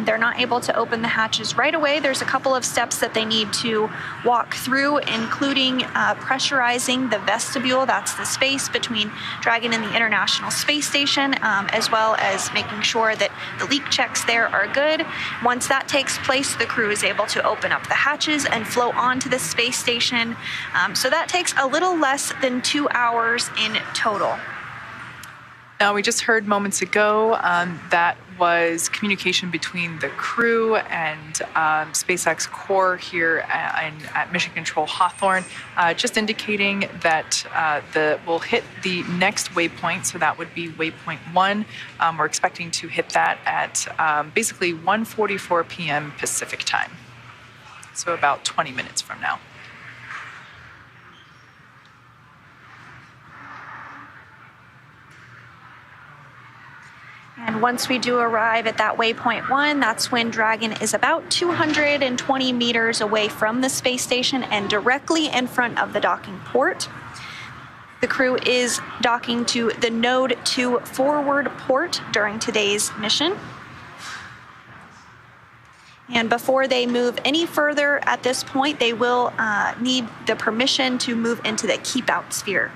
Speaker 1: They're not able to open the hatches right away. There's a couple of steps that they need to walk through, including pressurizing the vestibule. That's the space between Dragon and the International Space Station, as well as making sure that the leak checks there are good. Once that takes place, the crew is able to open up the hatches and flow onto the space station. So that takes a little less than 2 hours in total.
Speaker 2: Now, we just heard moments ago that was communication between the crew and SpaceX core here at Mission Control Hawthorne, just indicating that we'll hit the next waypoint, so that would be Waypoint 1. We're expecting to hit that at basically 1:44 p.m. Pacific time, so about 20 minutes from now.
Speaker 1: And once we do arrive at that Waypoint 1, that's when Dragon is about 220 meters away from the space station and directly in front of the docking port. The crew is docking to the Node 2 forward port during today's mission. And before they move any further at this point, they will need the permission to move into the keep out sphere.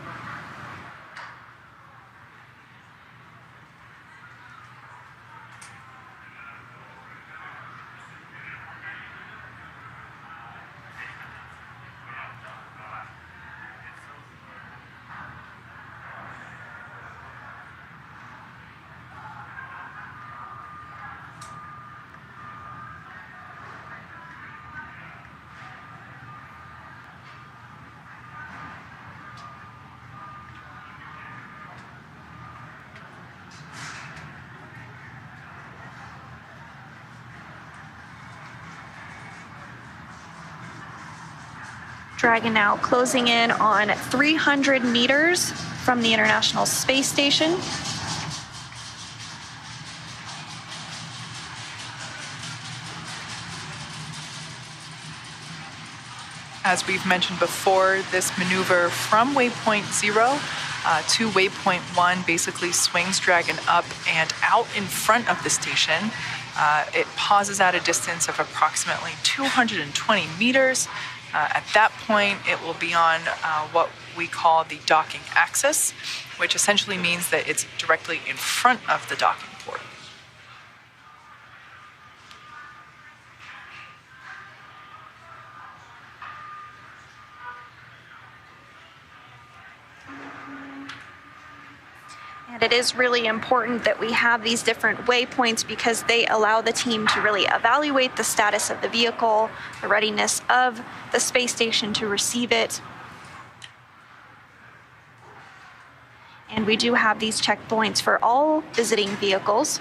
Speaker 1: Dragon now closing in on 300 meters from the International Space Station.
Speaker 2: As we've mentioned before, this maneuver from Waypoint 0 to Waypoint 1 basically swings Dragon up and out in front of the station. It pauses at a distance of approximately 220 meters. At that point, it will be on what we call the docking axis, which essentially means that it's directly in front of the docking port.
Speaker 1: And it is really important that we have these different waypoints because they allow the team to really evaluate the status of the vehicle, the readiness of the space station to receive it. And we do have these checkpoints for all visiting vehicles.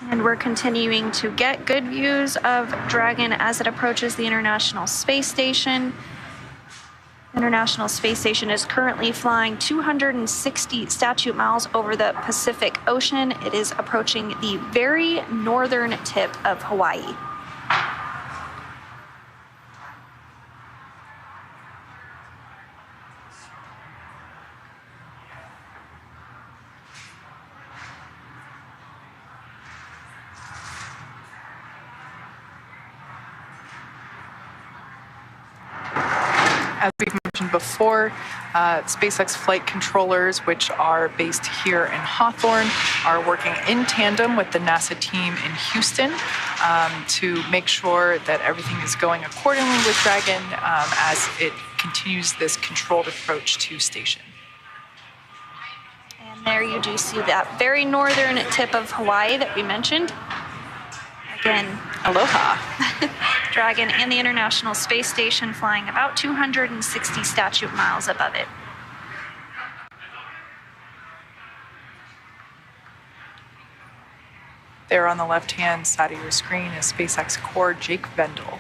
Speaker 1: And we're continuing to get good views of Dragon as it approaches the International Space Station. The International Space Station is currently flying 260 statute miles over the Pacific Ocean. It is approaching the very northern tip of Hawaii.
Speaker 2: As we've mentioned before, SpaceX flight controllers, which are based here in Hawthorne, are working in tandem with the NASA team in Houston to make sure that everything is going accordingly with Dragon as it continues this controlled approach to station.
Speaker 1: And there you do see that very northern tip of Hawaii that we mentioned. Again,
Speaker 2: aloha.
Speaker 1: Dragon and the International Space Station flying about 260 statute miles above it.
Speaker 2: There on the left-hand side of your screen is SpaceX core Jake Vendel.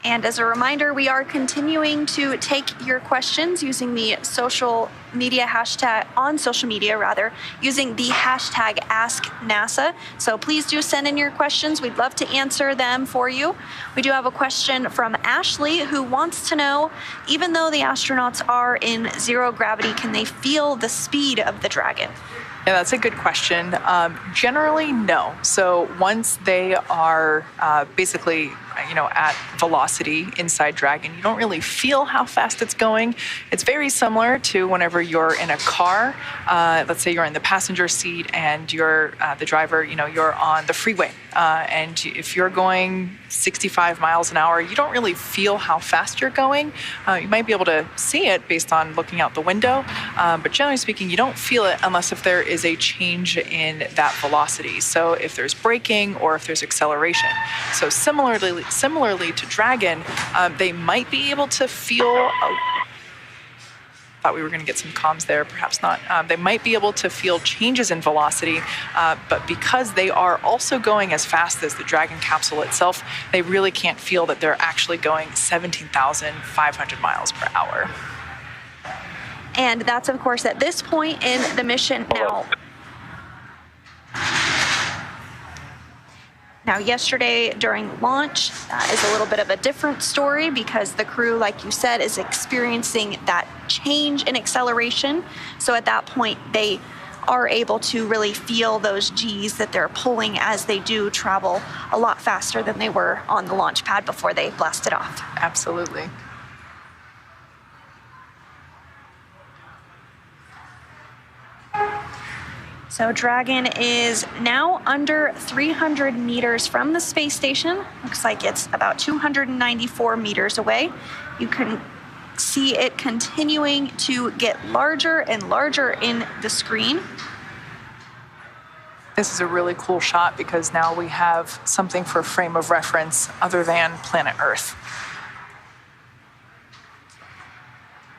Speaker 1: And as a reminder, we are continuing to take your questions using the social media hashtag, on social media rather, using the hashtag AskNASA. So please do send in your questions. We'd love to answer them for you. We do have a question from Ashley who wants to know, even though the astronauts are in zero gravity, can they feel the speed of the Dragon?
Speaker 2: Yeah, that's a good question. Generally, no. So once they are basically, at velocity inside Dragon, you don't really feel how fast it's going. It's very similar to whenever you're in a car. Let's say you're in the passenger seat and you're the driver, you're on the freeway. And if you're going 65 miles an hour, you don't really feel how fast you're going. You might be able to see it based on looking out the window. But generally speaking, you don't feel it unless if there is a change in that velocity. So if there's braking or if there's acceleration. So similarly to Dragon, they might be able to feel Thought we were going to get some comms there, perhaps not. They might be able to feel changes in velocity, but because they are also going as fast as the Dragon capsule itself, they really can't feel that they're actually going 17,500 miles per hour.
Speaker 1: And that's, of course, at this point in the mission now. Now, yesterday during launch is a little bit of a different story because the crew, like you said, is experiencing that change in acceleration. So at that point, they are able to really feel those G's that they're pulling as they do travel a lot faster than they were on the launch pad before they blasted off.
Speaker 2: Absolutely.
Speaker 1: So Dragon is now under 300 meters from the space station. Looks like it's about 294 meters away. You can see it continuing to get larger and larger in the screen.
Speaker 2: This is a really cool shot because now we have something for a frame of reference other than planet Earth.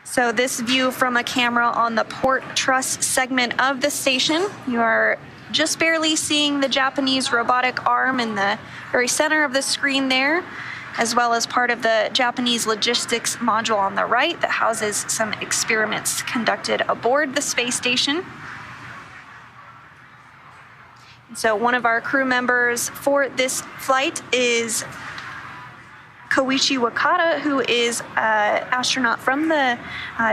Speaker 1: So this view from a camera on the port truss segment of the station, you are just barely seeing the Japanese robotic arm in the very center of the screen there, as well as part of the Japanese logistics module on the right that houses some experiments conducted aboard the space station. So one of our crew members for this flight is Koichi Wakata, who is an astronaut from the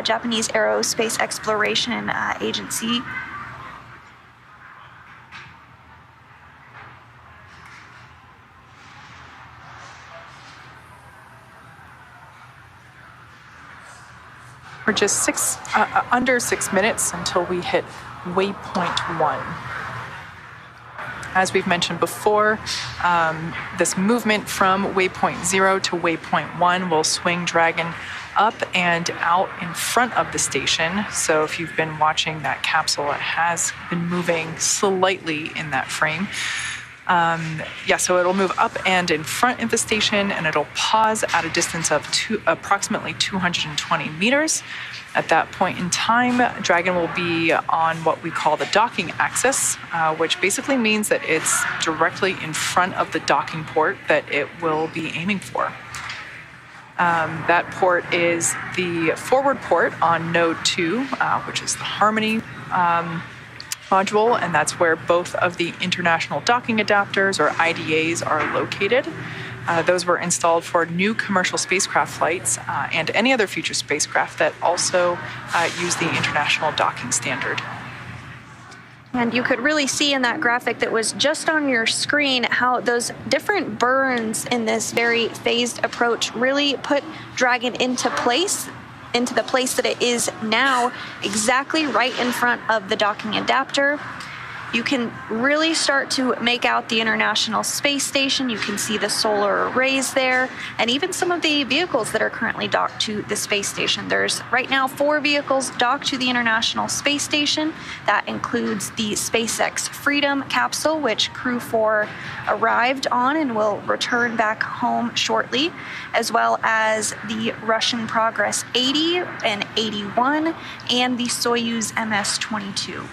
Speaker 1: Japanese Aerospace Exploration Agency.
Speaker 2: We're just under 6 minutes until we hit Waypoint 1. As we've mentioned before, this movement from Waypoint 0 to Waypoint 1 will swing Dragon up and out in front of the station. So if you've been watching that capsule, it has been moving slightly in that frame. So it'll move up and in front of the station, and it'll pause at a distance of approximately 220 meters. At that point in time, Dragon will be on what we call the docking axis, which basically means that it's directly in front of the docking port that it will be aiming for. That port is the forward port on Node 2, which is the Harmony module, and that's where both of the international docking adapters, or IDAs, are located. Those were installed for new commercial spacecraft flights and any other future spacecraft that also use the international docking standard.
Speaker 1: And you could really see in that graphic that was just on your screen how those different burns in this very phased approach really put Dragon into the place that it is now, exactly right in front of the docking adapter. You can really start to make out the International Space Station. You can see the solar arrays there, and even some of the vehicles that are currently docked to the space station. There's right now 4 vehicles docked to the International Space Station. That includes the SpaceX Freedom capsule, which Crew-4 arrived on and will return back home shortly, as well as the Russian Progress 80 and 81 and the Soyuz MS-22.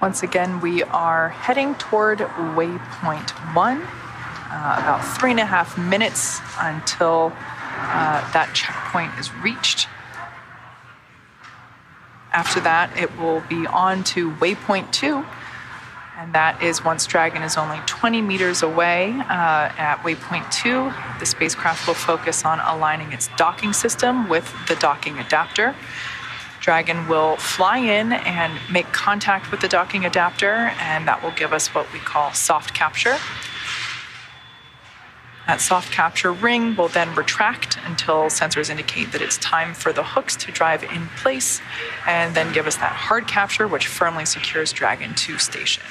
Speaker 2: Once again, we are heading toward Waypoint 1, about 3.5 minutes until that checkpoint is reached. After that, it will be on to Waypoint 2, and that is once Dragon is only 20 meters away. At Waypoint 2, the spacecraft will focus on aligning its docking system with the docking adapter. Dragon will fly in and make contact with the docking adapter, and that will give us what we call soft capture. That soft capture ring will then retract until sensors indicate that it's time for the hooks to drive in place, and then give us that hard capture, which firmly secures Dragon to station.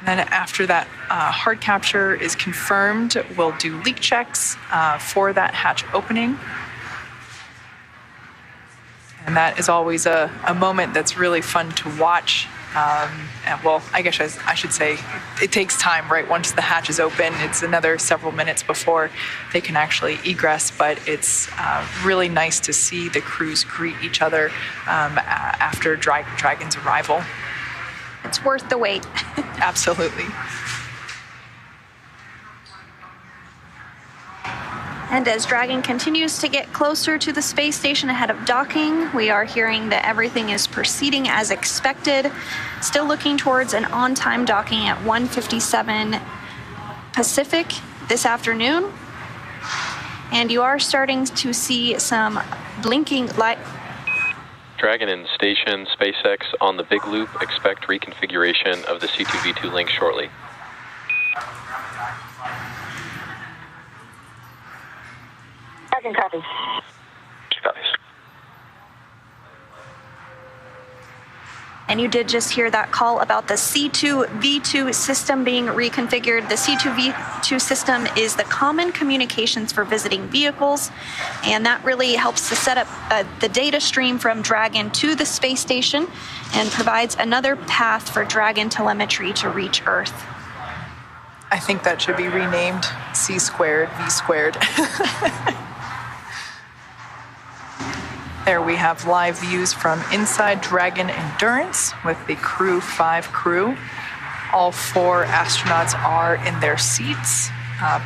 Speaker 2: And then after that hard capture is confirmed, we'll do leak checks for that hatch opening. And that is always a moment that's really fun to watch. And well, I guess I should say it takes time, right? Once the hatch is open, it's another several minutes before they can actually egress. But it's really nice to see the crews greet each other after Dragon's arrival.
Speaker 1: It's worth the wait.
Speaker 2: Absolutely.
Speaker 1: And as Dragon continues to get closer to the space station ahead of docking, we are hearing that everything is proceeding as expected. Still looking towards an on-time docking at 1:57 Pacific this afternoon. And you are starting to see some blinking light.
Speaker 3: Dragon in station, SpaceX on the big loop. Expect reconfiguration of the C2V2 link shortly.
Speaker 5: Dragon copies.
Speaker 3: Copies.
Speaker 1: And you did just hear that call about the C2V2 system being reconfigured. The C2V2 system is the common communications for visiting vehicles, and that really helps to set up the data stream from Dragon to the space station and provides another path for Dragon telemetry to reach Earth.
Speaker 2: I think that should be renamed C squared, V squared. There we have live views from inside Dragon Endurance with the Crew-5 crew. All 4 astronauts are in their seats,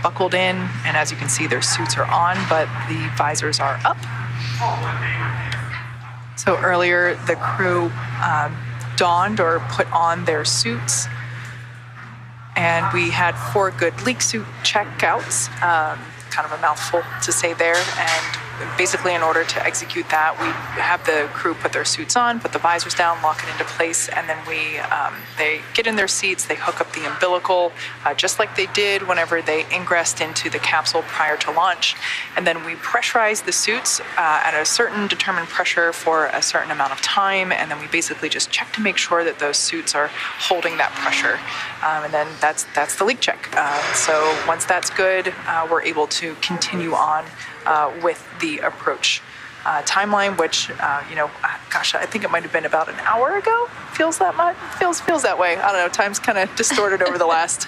Speaker 2: buckled in, and as you can see, their suits are on, but the visors are up. So earlier, the crew donned or put on their suits, and we had 4 good leak suit checkouts, kind of a mouthful to say there, and basically in order to execute that, we have the crew put their suits on, put the visors down, lock it into place, and then they get in their seats, they hook up the umbilical, just like they did whenever they ingressed into the capsule prior to launch, and then we pressurize the suits at a certain determined pressure for a certain amount of time, and then we basically just check to make sure that those suits are holding that pressure, and then that's the leak check. So once that's good, we're able to continue on with the approach timeline, which gosh, I think it might have been about an hour ago. Feels that much? Feels that way. I don't know. Time's kind of distorted over the last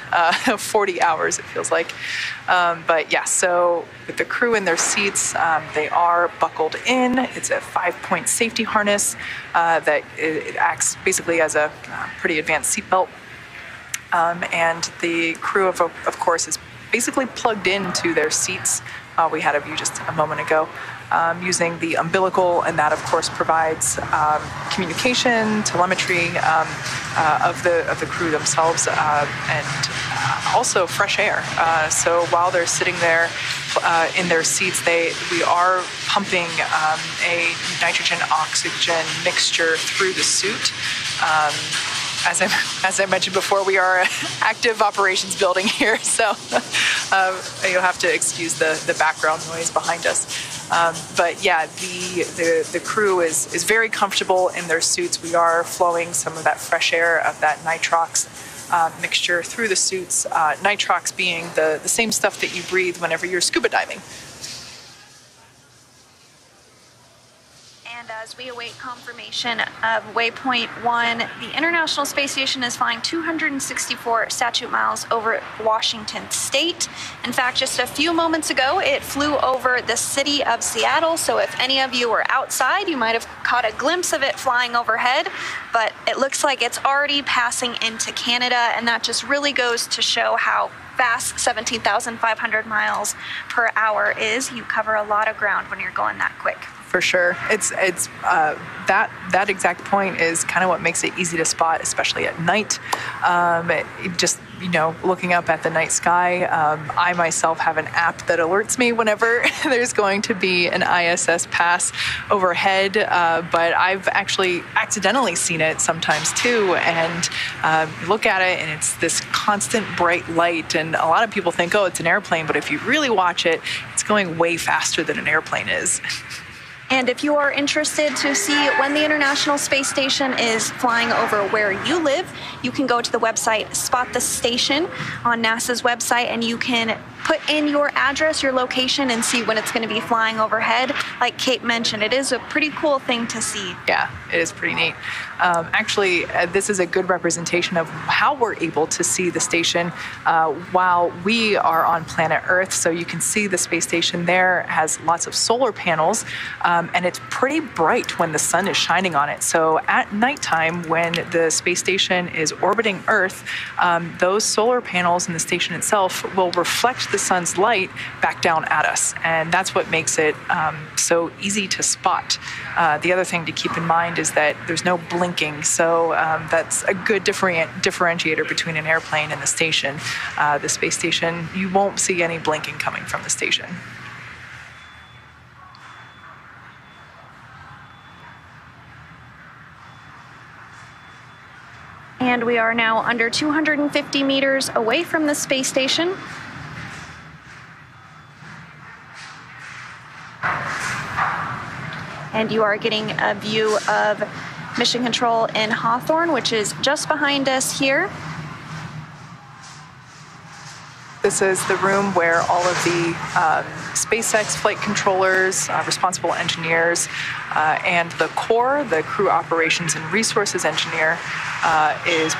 Speaker 2: 40 hours. It feels like. But yeah. So with the crew in their seats, they are buckled in. It's a 5-point safety harness that it acts basically as a pretty advanced seatbelt. And the crew of course is basically plugged into their seats. We had a view just a moment ago using the umbilical, and that of course provides communication, telemetry of the crew themselves, and also fresh air. So while they're sitting there in their seats, we are pumping a nitrogen-oxygen mixture through the suit. As I mentioned before, we are an active operations building here, so you'll have to excuse the background noise behind us. But yeah, the crew is very comfortable in their suits. We are flowing some of that fresh air of that nitrox mixture through the suits, nitrox being the same stuff that you breathe whenever you're scuba diving.
Speaker 1: And as we await confirmation of Waypoint 1, the International Space Station is flying 264 statute miles over Washington State. In fact, just a few moments ago, it flew over the city of Seattle. So if any of you were outside, you might have caught a glimpse of it flying overhead. But it looks like it's already passing into Canada, and that just really goes to show how fast 17,500 miles per hour is. You cover a lot of ground when you're going that quick.
Speaker 2: For sure. It's that exact point is kind of what makes it easy to spot, especially at night. Just, looking up at the night sky, I myself have an app that alerts me whenever there's going to be an ISS pass overhead, but I've actually accidentally seen it sometimes too, and look at it and it's this constant bright light, and a lot of people think, oh, it's an airplane, but if you really watch it, it's going way faster than an airplane is.
Speaker 1: And if you are interested to see when the International Space Station is flying over where you live, you can go to the website Spot the Station on NASA's website, and you can put in your address, your location, and see when it's going to be flying overhead. Like Kate mentioned, it is a pretty cool thing to see.
Speaker 2: Yeah, it is pretty neat. Actually, this is a good representation of how we're able to see the station while we are on planet Earth. So you can see the space station there has lots of solar panels, and it's pretty bright when the sun is shining on it. So at nighttime, when the space station is orbiting Earth, those solar panels in the station itself will reflect the sun's light back down at us. And that's what makes it so easy to spot. The other thing to keep in mind is that there's no blinking, so that's a good differentiator between an airplane and the station. The space station, you won't see any blinking coming from the station.
Speaker 1: And we are now under 250 meters away from the space station. And you are getting a view of Mission Control in Hawthorne, which is just behind us here.
Speaker 2: This is the room where all of the SpaceX flight controllers, responsible engineers, and the core, the crew operations and resources engineer, is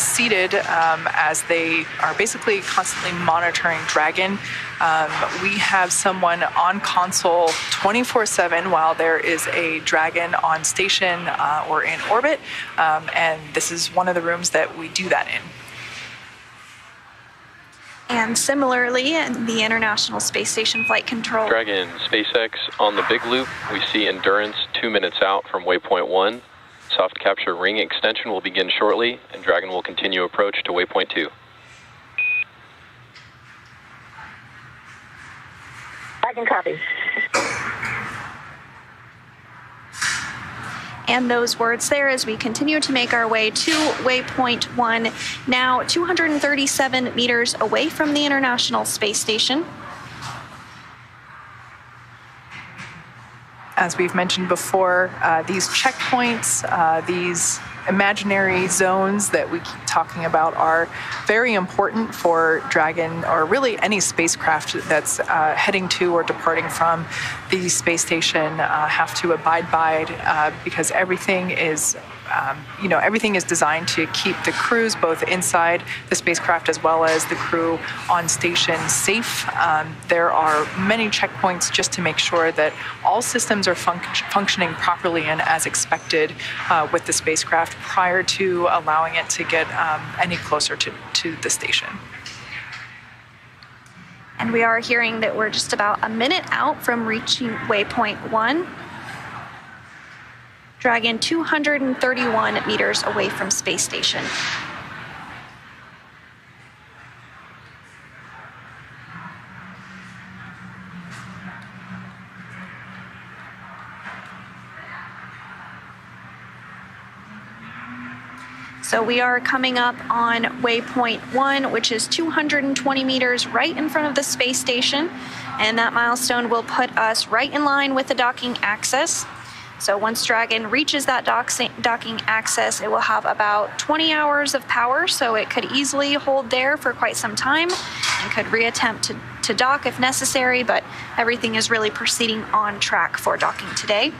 Speaker 2: seated as they are basically constantly monitoring Dragon. We have someone on console 24/7 while there is a Dragon on station or in orbit, and this is one of the rooms that we do that in.
Speaker 1: And similarly, the International Space Station Flight Control.
Speaker 3: Dragon SpaceX on the big loop. We see Endurance 2 minutes out from Waypoint 1. Soft capture ring extension will begin shortly, and Dragon will continue approach to Waypoint 2.
Speaker 5: I can copy.
Speaker 1: And those words there as we continue to make our way to Waypoint 1, now 237 meters away from the International Space Station.
Speaker 2: As we've mentioned before, these checkpoints, these imaginary zones that we keep talking about are very important for Dragon, or really any spacecraft that's heading to or departing from the space station have to abide by, because everything is everything is designed to keep the crews both inside the spacecraft as well as the crew on station safe. There are many checkpoints just to make sure that all systems are functioning properly and as expected with the spacecraft prior to allowing it to get any closer to the station.
Speaker 1: And we are hearing that we're just about a minute out from reaching Waypoint 1. Dragon 231 meters away from space station. So we are coming up on Waypoint 1, which is 220 meters right in front of the space station. And that milestone will put us right in line with the docking access. So once Dragon reaches that docking access, it will have about 20 hours of power, so it could easily hold there for quite some time and could reattempt to dock if necessary, but everything is really proceeding on track for docking today.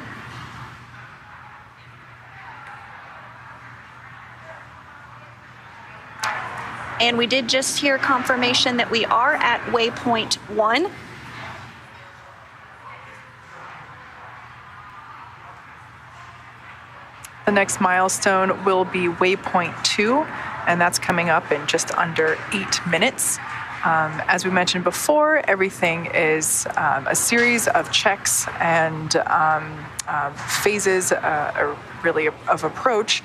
Speaker 1: And we did just hear confirmation that we are at Waypoint 1.
Speaker 2: The next milestone will be Waypoint 2, and that's coming up in just under 8 minutes. As we mentioned before, everything is a series of checks and phases really of approach.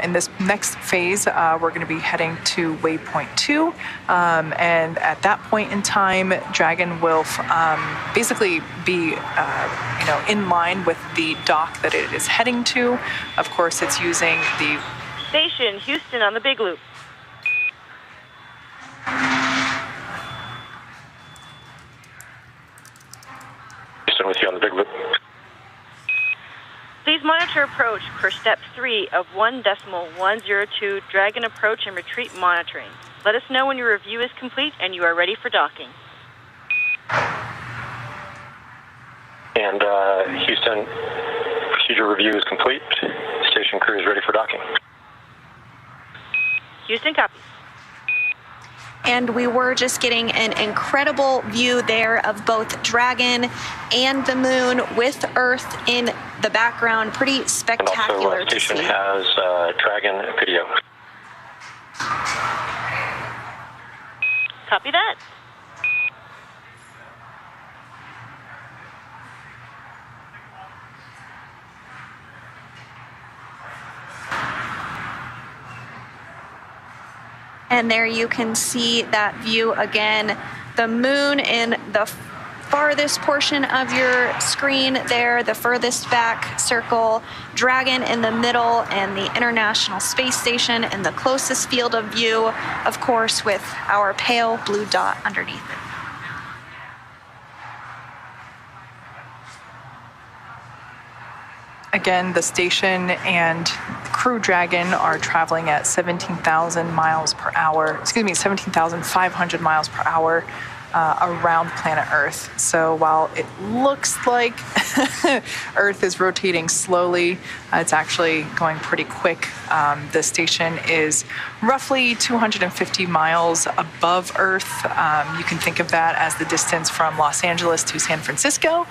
Speaker 2: In this next phase, we're going to be heading to Waypoint 2, and at that point in time, Dragon will basically be in line with the dock that it is heading to. Of course, it's using the
Speaker 7: Station Houston on the Big Loop.
Speaker 3: Houston
Speaker 8: Houston with you on the big loop.
Speaker 7: Please monitor approach per step 3 of 1.102 Dragon approach and retreat monitoring. Let us know when your review is complete and you are ready for docking.
Speaker 8: And Houston, procedure review is complete. Station crew is ready for docking.
Speaker 7: Houston, copies.
Speaker 1: And we were just getting an incredible view there of both Dragon and the moon with Earth in the background. Pretty spectacular
Speaker 8: and also,
Speaker 1: to see.
Speaker 8: station has Dragon video.
Speaker 7: Copy that.
Speaker 1: And there you can see that view again, the moon in the farthest portion of your screen there, the furthest back circle, Dragon in the middle, and the International Space Station in the closest field of view, of course, with our pale blue dot underneath it.
Speaker 2: Again, the station and Crew Dragon are traveling at 17,000 miles per hour, 17,500 miles per hour around planet Earth. So while it looks like Earth is rotating slowly, it's actually going pretty quick. The station is roughly 250 miles above Earth. You can think of that as the distance from Los Angeles to San Francisco,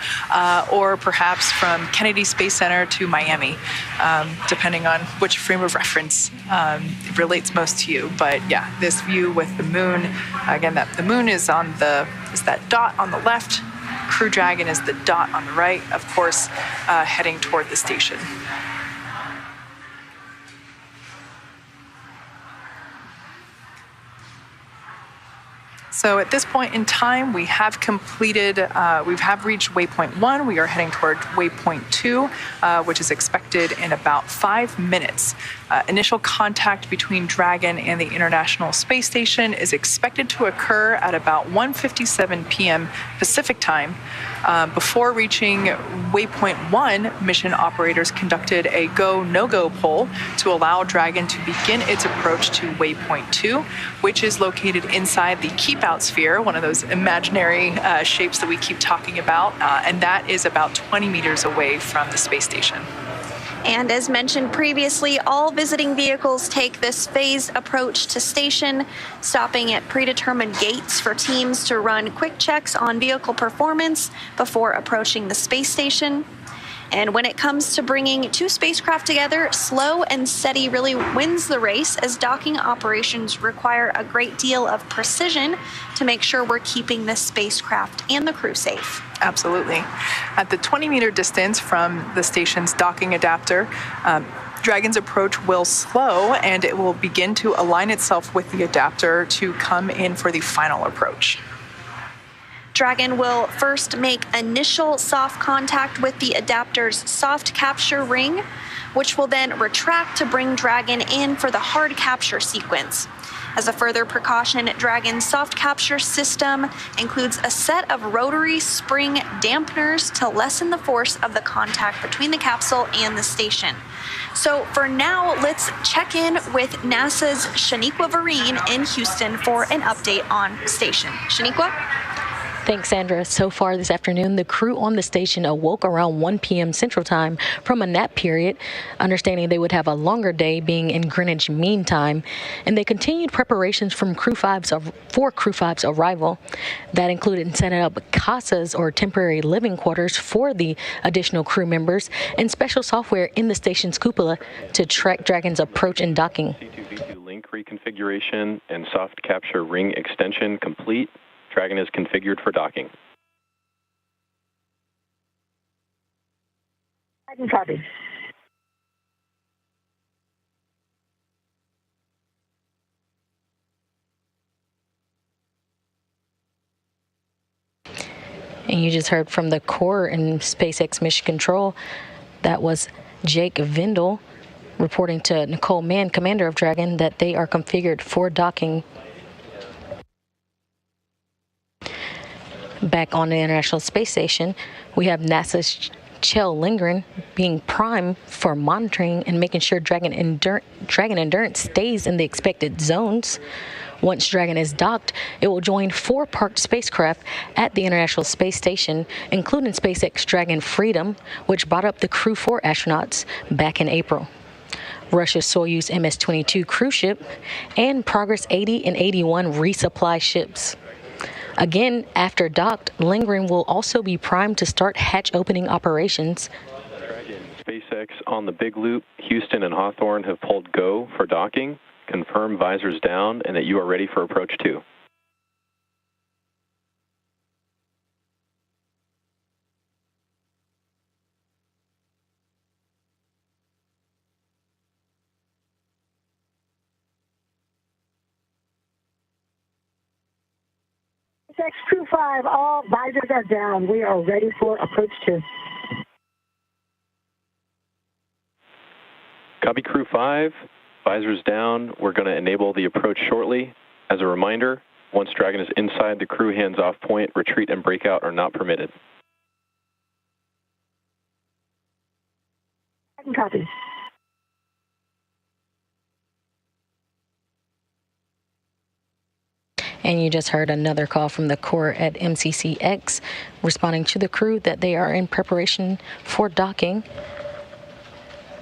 Speaker 2: or perhaps from Kennedy Space Center to Miami, depending on which frame of reference relates most to you. But yeah, this view with the moon, again, that the moon is that dot on the left. Crew Dragon is the dot on the right, of course, heading toward the station. So at this point in time, we have completed, we have reached Waypoint 1. We are heading toward Waypoint 2, which is expected in about 5 minutes. Initial contact between Dragon and the International Space Station is expected to occur at about 1:57 p.m. Pacific time. Before reaching Waypoint 1, mission operators conducted a go, no-go poll to allow Dragon to begin its approach to Waypoint 2, which is located inside the keep-out sphere, one of those imaginary shapes that we keep talking about, and that is about 20 meters away from the space station.
Speaker 1: And as mentioned previously, all visiting vehicles take this phased approach to station, stopping at predetermined gates for teams to run quick checks on vehicle performance before approaching the space station. And when it comes to bringing two spacecraft together, slow and steady really wins the race, as docking operations require a great deal of precision to make sure we're keeping the spacecraft and the crew safe.
Speaker 2: Absolutely. At the 20-meter distance from the station's docking adapter, Dragon's approach will slow, and it will begin to align itself with the adapter to come in for the final approach.
Speaker 1: Dragon will first make initial soft contact with the adapter's soft capture ring, which will then retract to bring Dragon in for the hard capture sequence. As a further precaution, Dragon's soft capture system includes a set of rotary spring dampeners to lessen the force of the contact between the capsule and the station. So for now, let's check in with NASA's Shaniqua Vereen in Houston for an update on station. Shaniqua?
Speaker 6: Thanks, Sandra. So far this afternoon, the crew on the station awoke around 1 p.m. Central Time from a nap period, understanding they would have a longer day being in Greenwich Mean Time, and they continued preparations for Crew-5's arrival. That included setting up casas, or temporary living quarters, for the additional crew members, and special software in the station's cupola to track Dragon's approach and docking.
Speaker 3: C2V2 link reconfiguration and soft capture ring extension complete. Dragon is configured for docking.
Speaker 5: I can copy.
Speaker 6: And you just heard from the core and SpaceX Mission Control. That was Jake Vindel reporting to Nicole Mann, commander of Dragon, that they are configured for docking. Back on the International Space Station, we have NASA's Kjell Lindgren being prime for monitoring and making sure Dragon Endurance stays in the expected zones. Once Dragon is docked, it will join 4 parked spacecraft at the International Space Station, including SpaceX Dragon Freedom, which brought up the Crew-4 astronauts back in April, Russia's Soyuz MS-22 cruise ship, and Progress 80 and 81 resupply ships. Again, after docked, Lindgren will also be primed to start hatch opening operations.
Speaker 3: Dragon, SpaceX on the Big Loop, Houston and Hawthorne have pulled go for docking. Confirm visors down and that you are ready for approach 2.
Speaker 5: SpaceX Crew-5, all visors are down. We are ready for approach 2.
Speaker 3: Copy Crew-5. Visors down. We're going to enable the approach shortly. As a reminder, once Dragon is inside the crew hands-off point, retreat and breakout are not permitted.
Speaker 5: Copy.
Speaker 6: And you just heard another call from the Corps at MCCX responding to the crew that they are in preparation for docking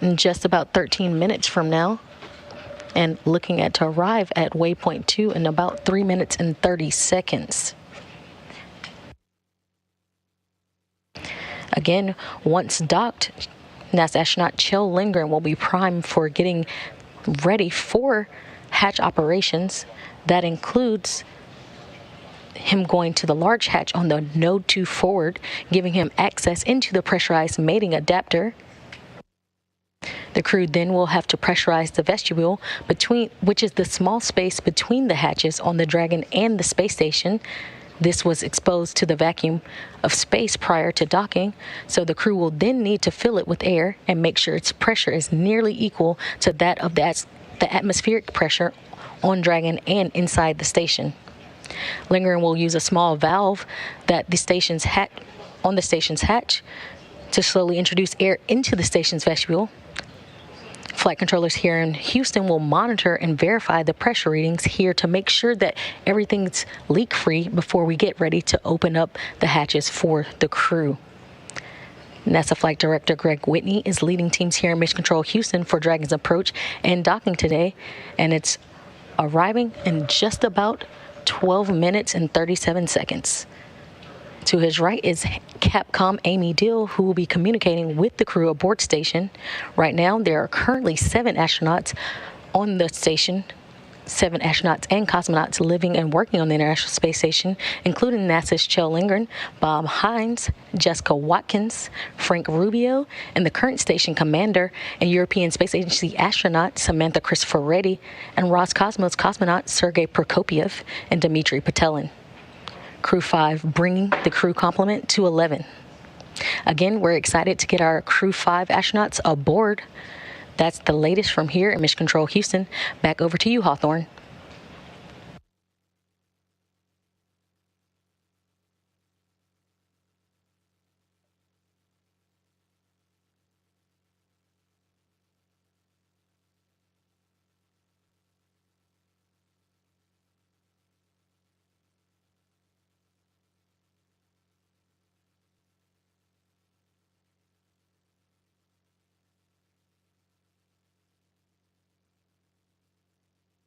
Speaker 6: in just about 13 minutes from now, and looking at to arrive at Waypoint 2 in about 3 minutes and 30 seconds. Again, once docked, NASA astronaut Kjell Lindgren will be primed for getting ready for hatch operations. That includes him going to the large hatch on the Node 2 forward, giving him access into the pressurized mating adapter. The crew then will have to pressurize the vestibule, which is the small space between the hatches on the Dragon and the space station. This was exposed to the vacuum of space prior to docking, so the crew will then need to fill it with air and make sure its pressure is nearly equal to that of the atmospheric pressure on Dragon and inside the station. Lindgren will use a small valve that on the station's hatch to slowly introduce air into the station's vestibule. Flight controllers here in Houston will monitor and verify the pressure readings here to make sure that everything's leak-free before we get ready to open up the hatches for the crew. NASA Flight Director Greg Whitney is leading teams here in Mission Control Houston for Dragon's approach and docking today, and it's arriving in just about 12 minutes and 37 seconds. To his right is Capcom Amy Dill, who will be communicating with the crew aboard station. Right now, there are currently 7 astronauts on the station, 7 astronauts and cosmonauts living and working on the International Space Station, including NASA's Kjell Lindgren, Bob Hines, Jessica Watkins, Frank Rubio, and the current station commander and European Space Agency astronaut Samantha Cristoforetti, and Roscosmos cosmonaut Sergei Prokopyev and Dmitry Petelin. Crew-5 bringing the crew complement to 11. Again, we're excited to get our Crew-5 astronauts aboard. That's the latest from here at Mission Control Houston. Back over to you, Hawthorne.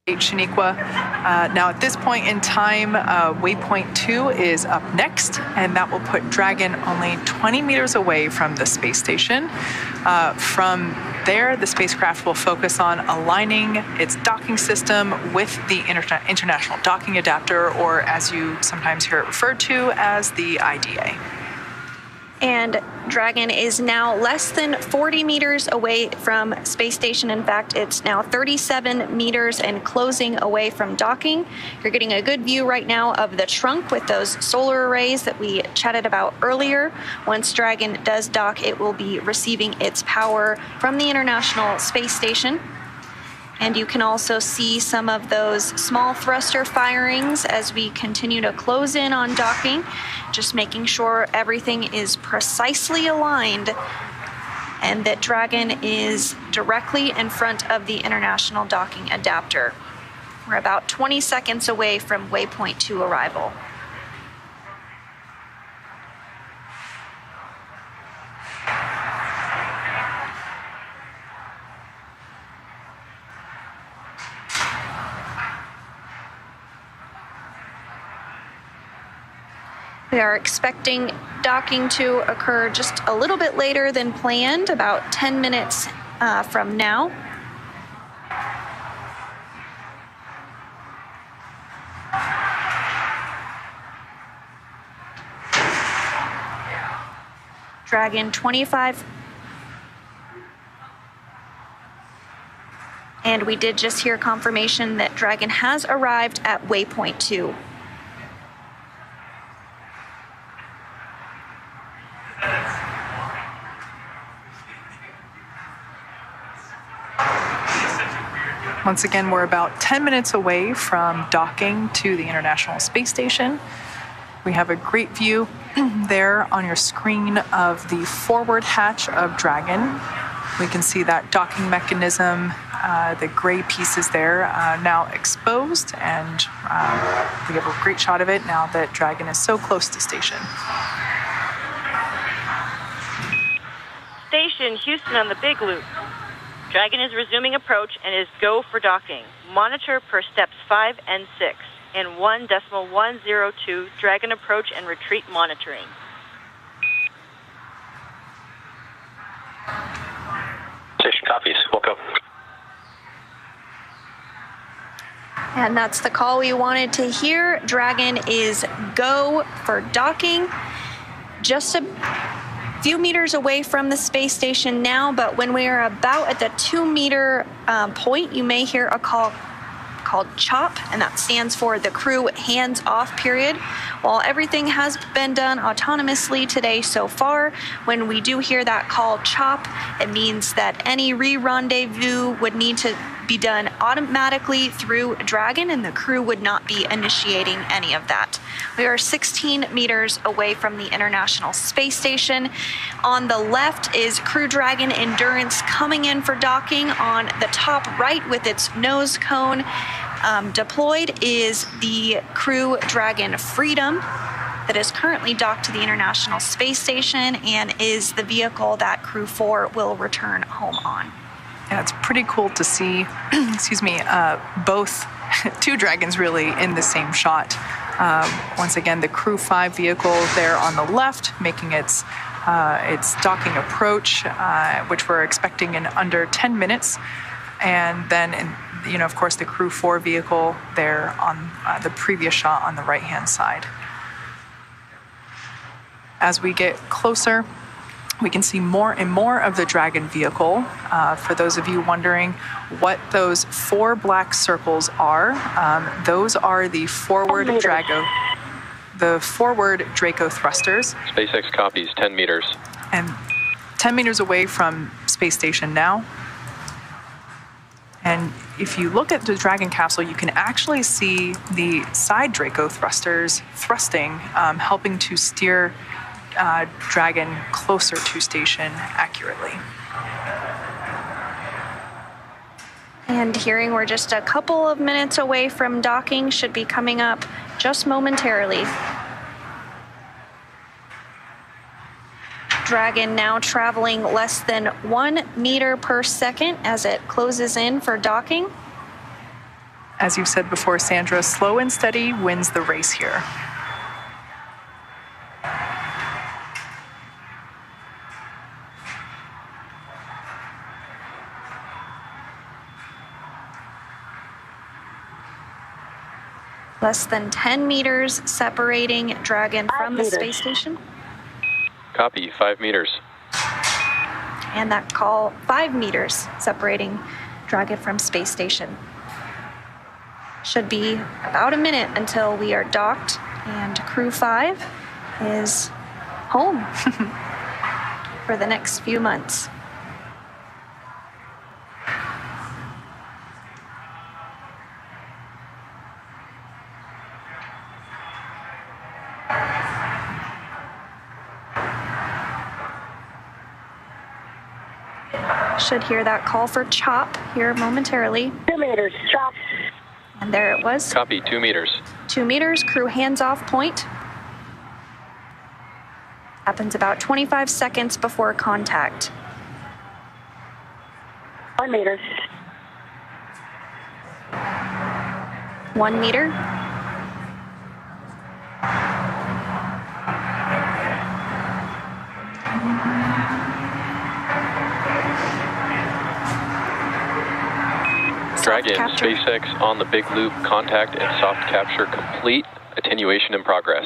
Speaker 2: Shaniqua. Now at this point in time, Waypoint 2 is up next, and that will put Dragon only 20 meters away from the space station. From there, the spacecraft will focus on aligning its docking system with the International Docking Adapter, or as you sometimes hear it referred to as the IDA.
Speaker 1: And Dragon is now less than 40 meters away from space station. In fact, it's now 37 meters and closing away from docking. You're getting a good view right now of the trunk with those solar arrays that we chatted about earlier. Once Dragon does dock, it will be receiving its power from the International Space Station. And you can also see some of those small thruster firings as we continue to close in on docking. just making sure everything is precisely aligned and that Dragon is directly in front of the International Docking Adapter. We're about 20 seconds away from Waypoint 2 arrival. We are expecting docking to occur just a little bit later than planned, about 10 minutes from now. Dragon 25. And we did just hear confirmation that Dragon has arrived at Waypoint 2.
Speaker 2: Once again, we're about 10 minutes away from docking to the International Space Station. We have a great view there on your screen of the forward hatch of Dragon. We can see that docking mechanism, the gray pieces there now exposed, and we have a great shot of it now that Dragon is so close to station.
Speaker 7: Station Houston on the Big Loop. Dragon is resuming approach and is go for docking. Monitor per steps 5 and 6 and 1.102 Dragon approach and retreat monitoring.
Speaker 8: Station copies. We'll go.
Speaker 1: And that's the call we wanted to hear. Dragon is go for docking. Just a few meters away from the space station now, but when we are about at the 2-meter point, you may hear a call called CHOP, and that stands for the crew hands-off period. While everything has been done autonomously today so far, when we do hear that call CHOP, it means that any re-rendezvous would need to be done automatically through Dragon, and the crew would not be initiating any of that. We are 16 meters away from the International Space Station. On the left is Crew Dragon Endurance coming in for docking. On the top right with its nose cone deployed is the Crew Dragon Freedom that is currently docked to the International Space Station and is the vehicle that Crew 4 will return home on.
Speaker 2: Yeah, it's pretty cool to see, both two Dragons really in the same shot. Once again, the Crew-5 vehicle there on the left, making its docking approach, which we're expecting in under 10 minutes. And then, of course, the Crew-4 vehicle there on the previous shot on the right-hand side. As we get closer, we can see more and more of the Dragon vehicle. For those of you wondering what those 4 black circles are, those are the forward Draco thrusters.
Speaker 3: SpaceX copies 10 meters.
Speaker 2: And 10 meters away from space station now. And if you look at the Dragon capsule, you can actually see the side Draco thrusters thrusting, helping to steer Dragon closer to station accurately.
Speaker 1: And hearing we're just a couple of minutes away from docking should be coming up just momentarily. Dragon now traveling less than 1 meter per second as it closes in for docking.
Speaker 2: As you've said before, Sandra, slow and steady wins the race here.
Speaker 1: Less than 10 meters separating Dragon from the space station.
Speaker 3: Copy, 5 meters.
Speaker 1: And that call, 5 meters separating Dragon from space station. Should be about a minute until we are docked and Crew 5 is home for the next few months. Should hear that call for chop here momentarily.
Speaker 5: 2 meters, chop.
Speaker 1: And there it was.
Speaker 3: Copy, 2 meters.
Speaker 1: 2 meters, crew hands off point. Happens about 25 seconds before contact.
Speaker 5: 1 meter.
Speaker 1: 1 meter.
Speaker 3: Dragon, SpaceX on the big loop, contact and soft capture complete. Attenuation in progress.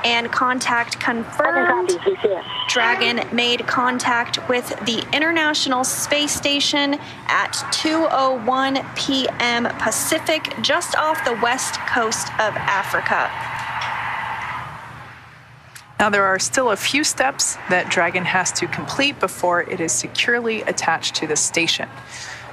Speaker 1: And contact confirmed. Dragon made contact with the International Space Station at 2:01 p.m. Pacific, just off the west coast of Africa.
Speaker 2: Now, there are still a few steps that Dragon has to complete before it is securely attached to the station.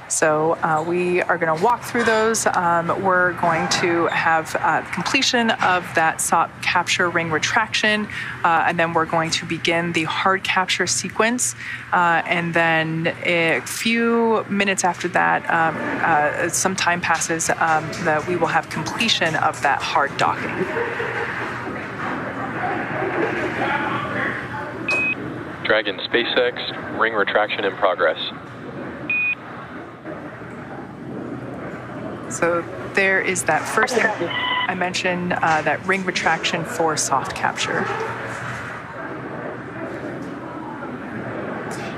Speaker 2: So we are going to walk through those. We're going to have completion of that soft capture ring retraction, and then we're going to begin the hard capture sequence. And then a few minutes after that, some time passes, that we will have completion of that hard docking.
Speaker 3: Dragon, SpaceX, ring retraction in progress.
Speaker 2: So there is that first thing I mentioned, that ring retraction for soft capture.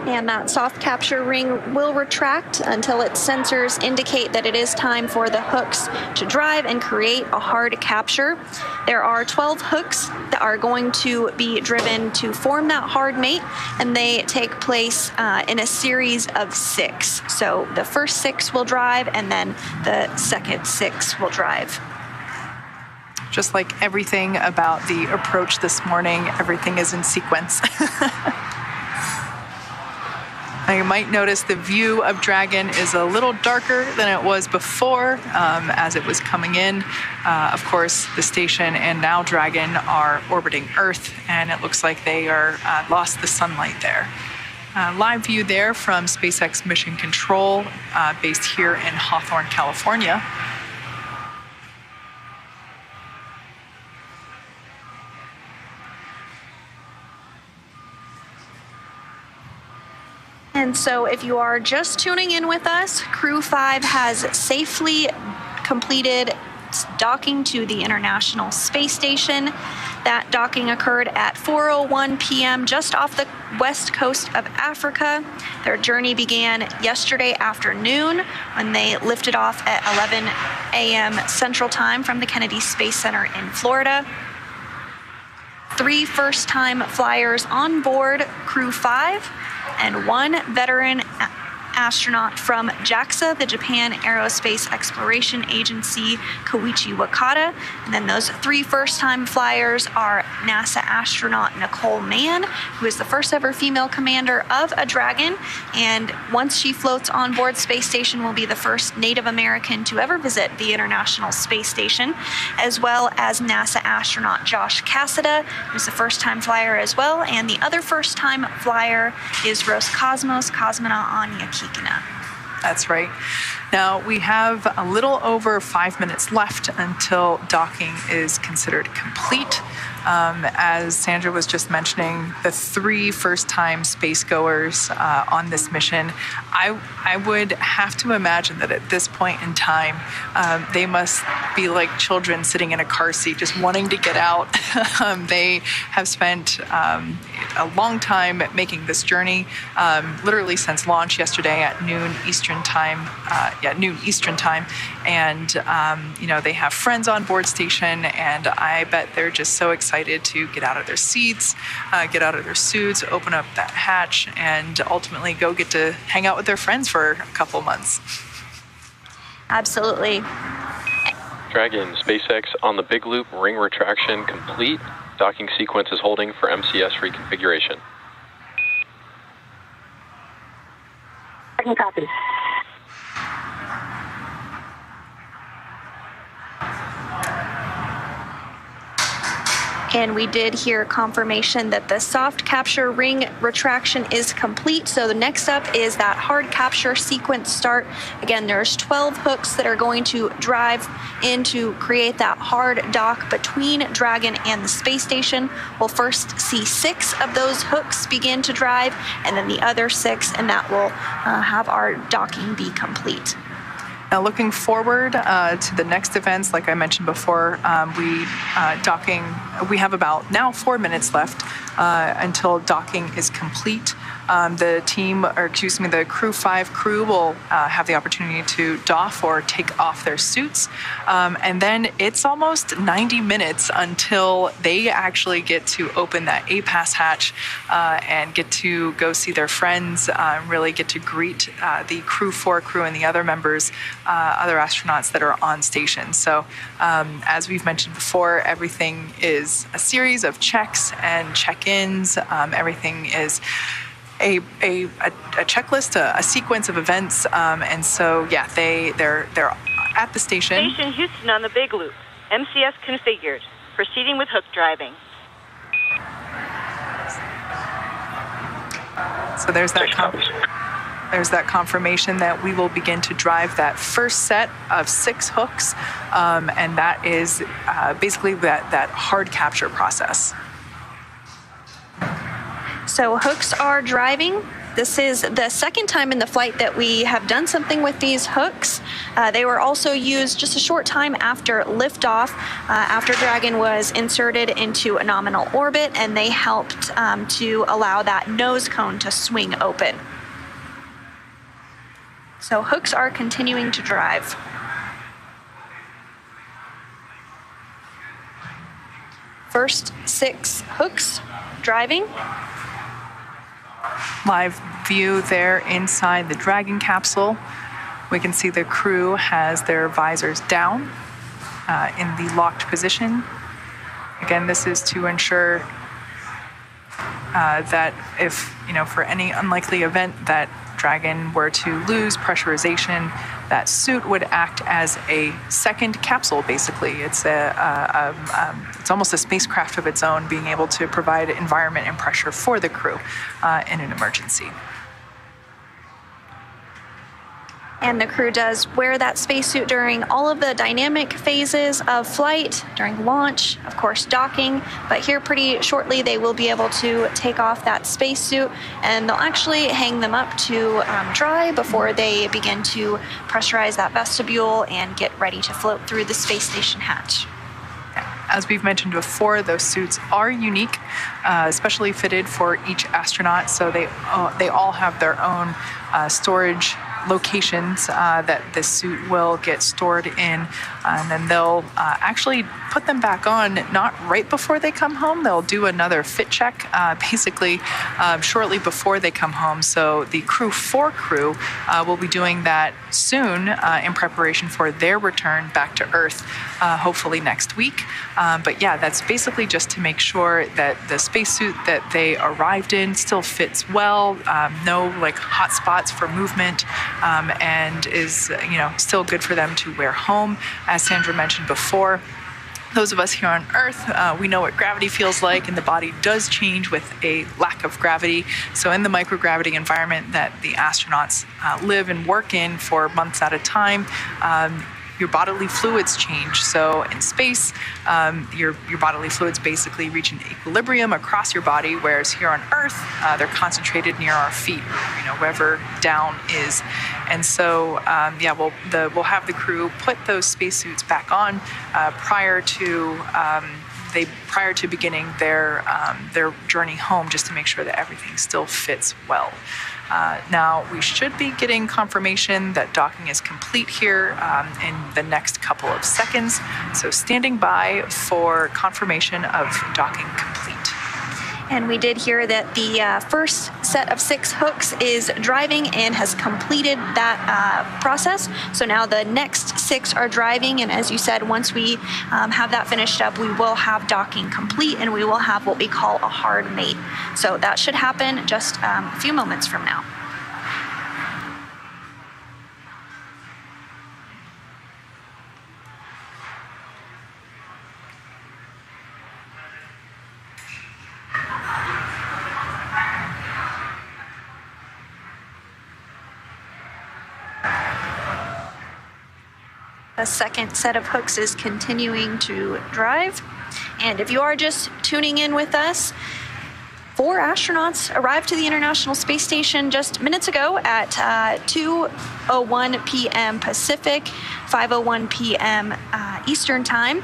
Speaker 1: And that soft capture ring will retract until its sensors indicate that it is time for the hooks to drive and create a hard capture. There are 12 hooks that are going to be driven to form that hard mate, and they take place in a series of 6. So the first 6 will drive, and then the second 6 will drive.
Speaker 2: Just like everything about the approach this morning, everything is in sequence. Now you might notice the view of Dragon is a little darker than it was before as it was coming in. Of course, the station and now Dragon are orbiting Earth, and it looks like they are lost the sunlight there. Live view there from SpaceX Mission Control, based here in Hawthorne, California.
Speaker 1: And so if you are just tuning in with us, Crew-5 has safely completed docking to the International Space Station. That docking occurred at 4:01 p.m. just off the west coast of Africa. Their journey began yesterday afternoon when they lifted off at 11 a.m. Central Time from the Kennedy Space Center in Florida. 3 first-time flyers on board Crew-5 and 1 veteran astronaut from JAXA, the Japan Aerospace Exploration Agency, Koichi Wakata. And then those 3 first-time flyers are NASA astronaut Nicole Mann, who is the first ever female commander of a Dragon. And once she floats on board Space Station, will be the first Native American to ever visit the International Space Station, as well as NASA astronaut Josh Cassada, who's the first-time flyer as well. And the other first-time flyer is Roscosmos cosmonaut Anya Kikina.
Speaker 2: That's right. Now, we have a little over 5 minutes left until docking is considered complete. As Sandra was just mentioning, the 3 first-time spacegoers on this mission, I would have to imagine that at this point in time, they must be like children sitting in a car seat, just wanting to get out. They have spent a long time making this journey, literally since launch yesterday at noon Eastern time. And, they have friends on board station, and I bet they're just so excited to get out of their seats, get out of their suits, open up that hatch, and ultimately go get to hang out with their friends for a couple months.
Speaker 1: Absolutely.
Speaker 3: Dragon, SpaceX on the big loop, ring retraction complete. Docking sequence is holding for MCS reconfiguration.
Speaker 5: Second copy.
Speaker 1: And we did hear confirmation that the soft capture ring retraction is complete. So the next up is that hard capture sequence start. Again, there's 12 hooks that are going to drive in to create that hard dock between Dragon and the space station. We'll first see 6 of those hooks begin to drive, and then the other 6, and that will have our docking be complete.
Speaker 2: Now, looking forward to the next events, like I mentioned before, we have about now 4 minutes left until docking is complete. The Crew-5 crew will have the opportunity to doff or take off their suits. And then it's almost 90 minutes until they actually get to open that APAS hatch and get to go see their friends, really get to greet the Crew-4 crew and the other members, other astronauts that are on station. So as we've mentioned before, everything is a series of checks and check-ins. Everything is a checklist, a sequence of events, and so yeah, they're at the station.
Speaker 7: Station Houston on the Big Loop. MCS configured. Proceeding with hook driving.
Speaker 2: So there's that confirmation that we will begin to drive that first set of 6 hooks, and that is basically that hard capture process.
Speaker 1: So hooks are driving. This is the second time in the flight that we have done something with these hooks. They were also used just a short time after liftoff, after Dragon was inserted into a nominal orbit, and they helped to allow that nose cone to swing open. So hooks are continuing to drive. First 6 hooks driving.
Speaker 2: Live view there inside the Dragon capsule. We can see the crew has their visors down in the locked position. Again, this is to ensure that if, for any unlikely event that Dragon were to lose pressurization, that suit would act as a second capsule, basically. It's it's almost a spacecraft of its own, being able to provide environment and pressure for the crew in an emergency.
Speaker 1: And the crew does wear that spacesuit during all of the dynamic phases of flight, during launch, of course, docking. But here pretty shortly, they will be able to take off that spacesuit, and they'll actually hang them up to dry before they begin to pressurize that vestibule and get ready to float through the space station hatch.
Speaker 2: As we've mentioned before, those suits are unique, especially fitted for each astronaut. So they all have their own storage locations that the suit will get stored in, and then they'll actually put them back on not right before they come home. They'll do another fit check basically shortly before they come home. So the Crew-4 crew will be doing that soon in preparation for their return back to Earth, hopefully next week. But yeah, that's basically just to make sure that the spacesuit that they arrived in still fits well, no hot spots for movement, and is still good for them to wear home. As Sandra mentioned before, those of us here on Earth, we know what gravity feels like, and the body does change with a lack of gravity. So in the microgravity environment that the astronauts live and work in for months at a time, your bodily fluids change. So in space, your bodily fluids basically reach an equilibrium across your body, whereas here on Earth, they're concentrated near our feet, wherever down is. And so, we'll have the crew put those spacesuits back on prior to beginning their journey home, just to make sure that everything still fits well. Now, we should be getting confirmation that docking is complete here in the next couple of seconds. So standing by for confirmation of docking complete.
Speaker 1: And we did hear that the first set of 6 hooks is driving and has completed that process. So now the next 6 are driving. And as you said, once we have that finished up, we will have docking complete, and we will have what we call a hard mate. So that should happen just a few moments from now. A second set of hooks is continuing to drive. And if you are just tuning in with us, 4 astronauts arrived to the International Space Station just minutes ago at 2:01 p.m. Pacific, 5:01 p.m. Eastern Time.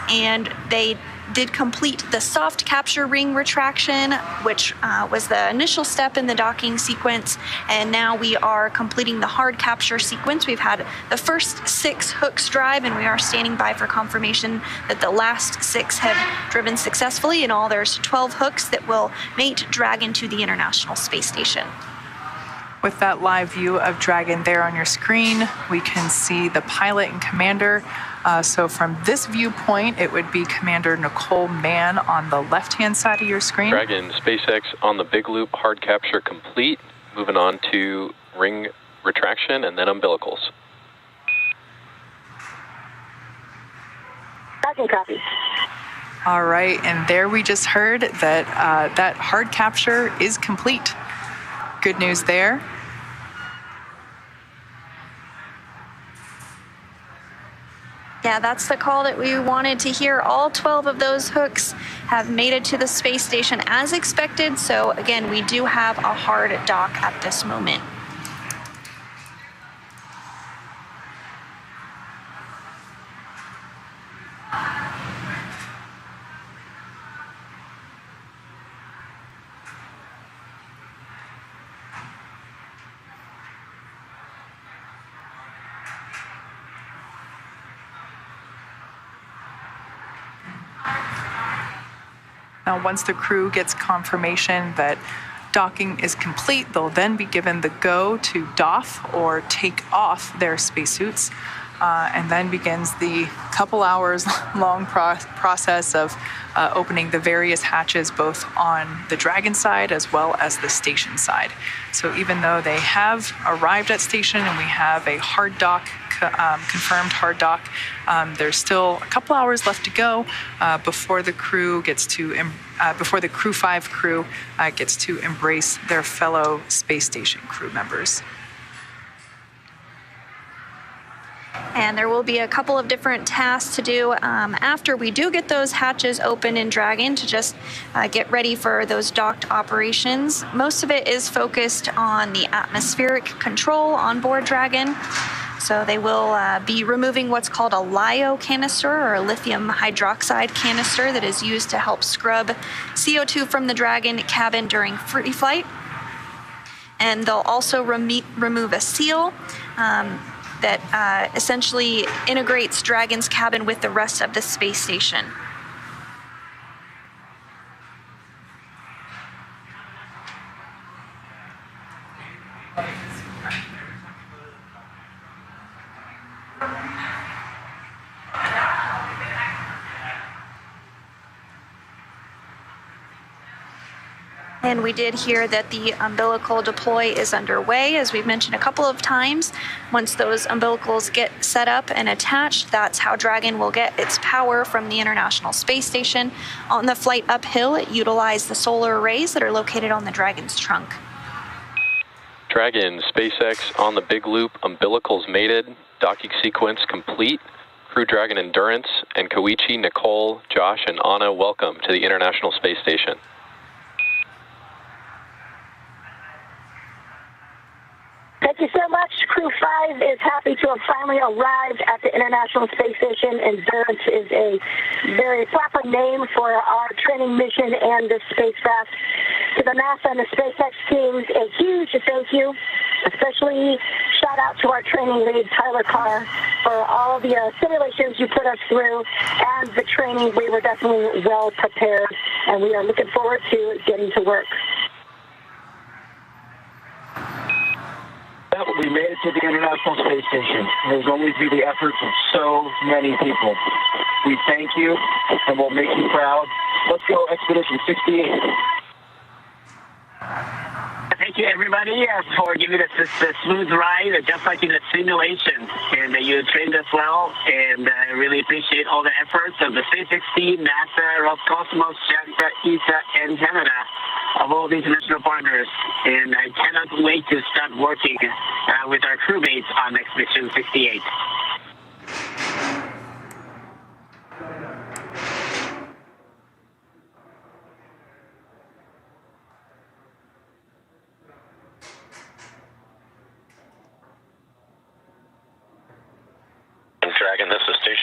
Speaker 1: And they did complete the soft capture ring retraction, which was the initial step in the docking sequence. And now we are completing the hard capture sequence. We've had the first 6 hooks drive, and we are standing by for confirmation that the last 6 have driven successfully. In all, there's 12 hooks that will mate Dragon to the International Space Station.
Speaker 2: With that live view of Dragon there on your screen, we can see the pilot and commander. So from this viewpoint, it would be Commander Nicole Mann on the left-hand side of your screen.
Speaker 3: Dragon, SpaceX on the big loop, hard capture complete. Moving on to ring retraction and then umbilicals.
Speaker 5: Dragon copy.
Speaker 2: All right, and there we just heard that that hard capture is complete. Good news there.
Speaker 1: Yeah, that's the call that we wanted to hear. All 12 of those hooks have made it to the space station as expected. So again, we do have a hard dock at this moment.
Speaker 2: Now, once the crew gets confirmation that docking is complete, they'll then be given the go to doff or take off their spacesuits, and then begins the couple hours long process of opening the various hatches both on the Dragon side as well as the station side. So even though they have arrived at station and we have a hard dock, confirmed hard dock, there's still a couple hours left to go before the crew gets to before the Crew-5 crew gets to embrace their fellow space station crew members.
Speaker 1: And there will be a couple of different tasks to do after we do get those hatches open in Dragon to just get ready for those docked operations. Most of it is focused on the atmospheric control on board Dragon. So they will be removing what's called a LiO canister, or a lithium hydroxide canister, that is used to help scrub CO2 from the Dragon cabin during free flight. And they'll also remove a seal that essentially integrates Dragon's cabin with the rest of the space station. And we did hear that the umbilical deploy is underway, as we've mentioned a couple of times. Once those umbilicals get set up and attached, that's how Dragon will get its power from the International Space Station. On the flight uphill, it utilized the solar arrays that are located on the Dragon's trunk.
Speaker 3: Dragon, SpaceX on the big loop, umbilicals mated, docking sequence complete. Crew Dragon Endurance and Koichi, Nicole, Josh, and Anna, welcome to the International Space Station.
Speaker 5: Thank you so much. Crew-5 is happy to have finally arrived at the International Space Station. Endurance is a very proper name for our training mission and the spacecraft. To the NASA and the SpaceX teams, a huge thank you. Especially shout out to our training lead, Tyler Carr, for all the simulations you put us through and the training. We were definitely well prepared, and we are looking forward to getting to work.
Speaker 4: We made it to the International Space Station. There's always been the efforts of so many people. We thank you, and we'll make you proud. Let's go, Expedition 68.
Speaker 9: Thank you, everybody, for giving us this smooth ride, just like in the simulation. And you trained us well, and I really appreciate all the efforts of the SpaceX team, NASA, Roscosmos, JAXA, ESA, and Canada, of all the international partners. And I cannot wait to start working with our crewmates on Expedition 68.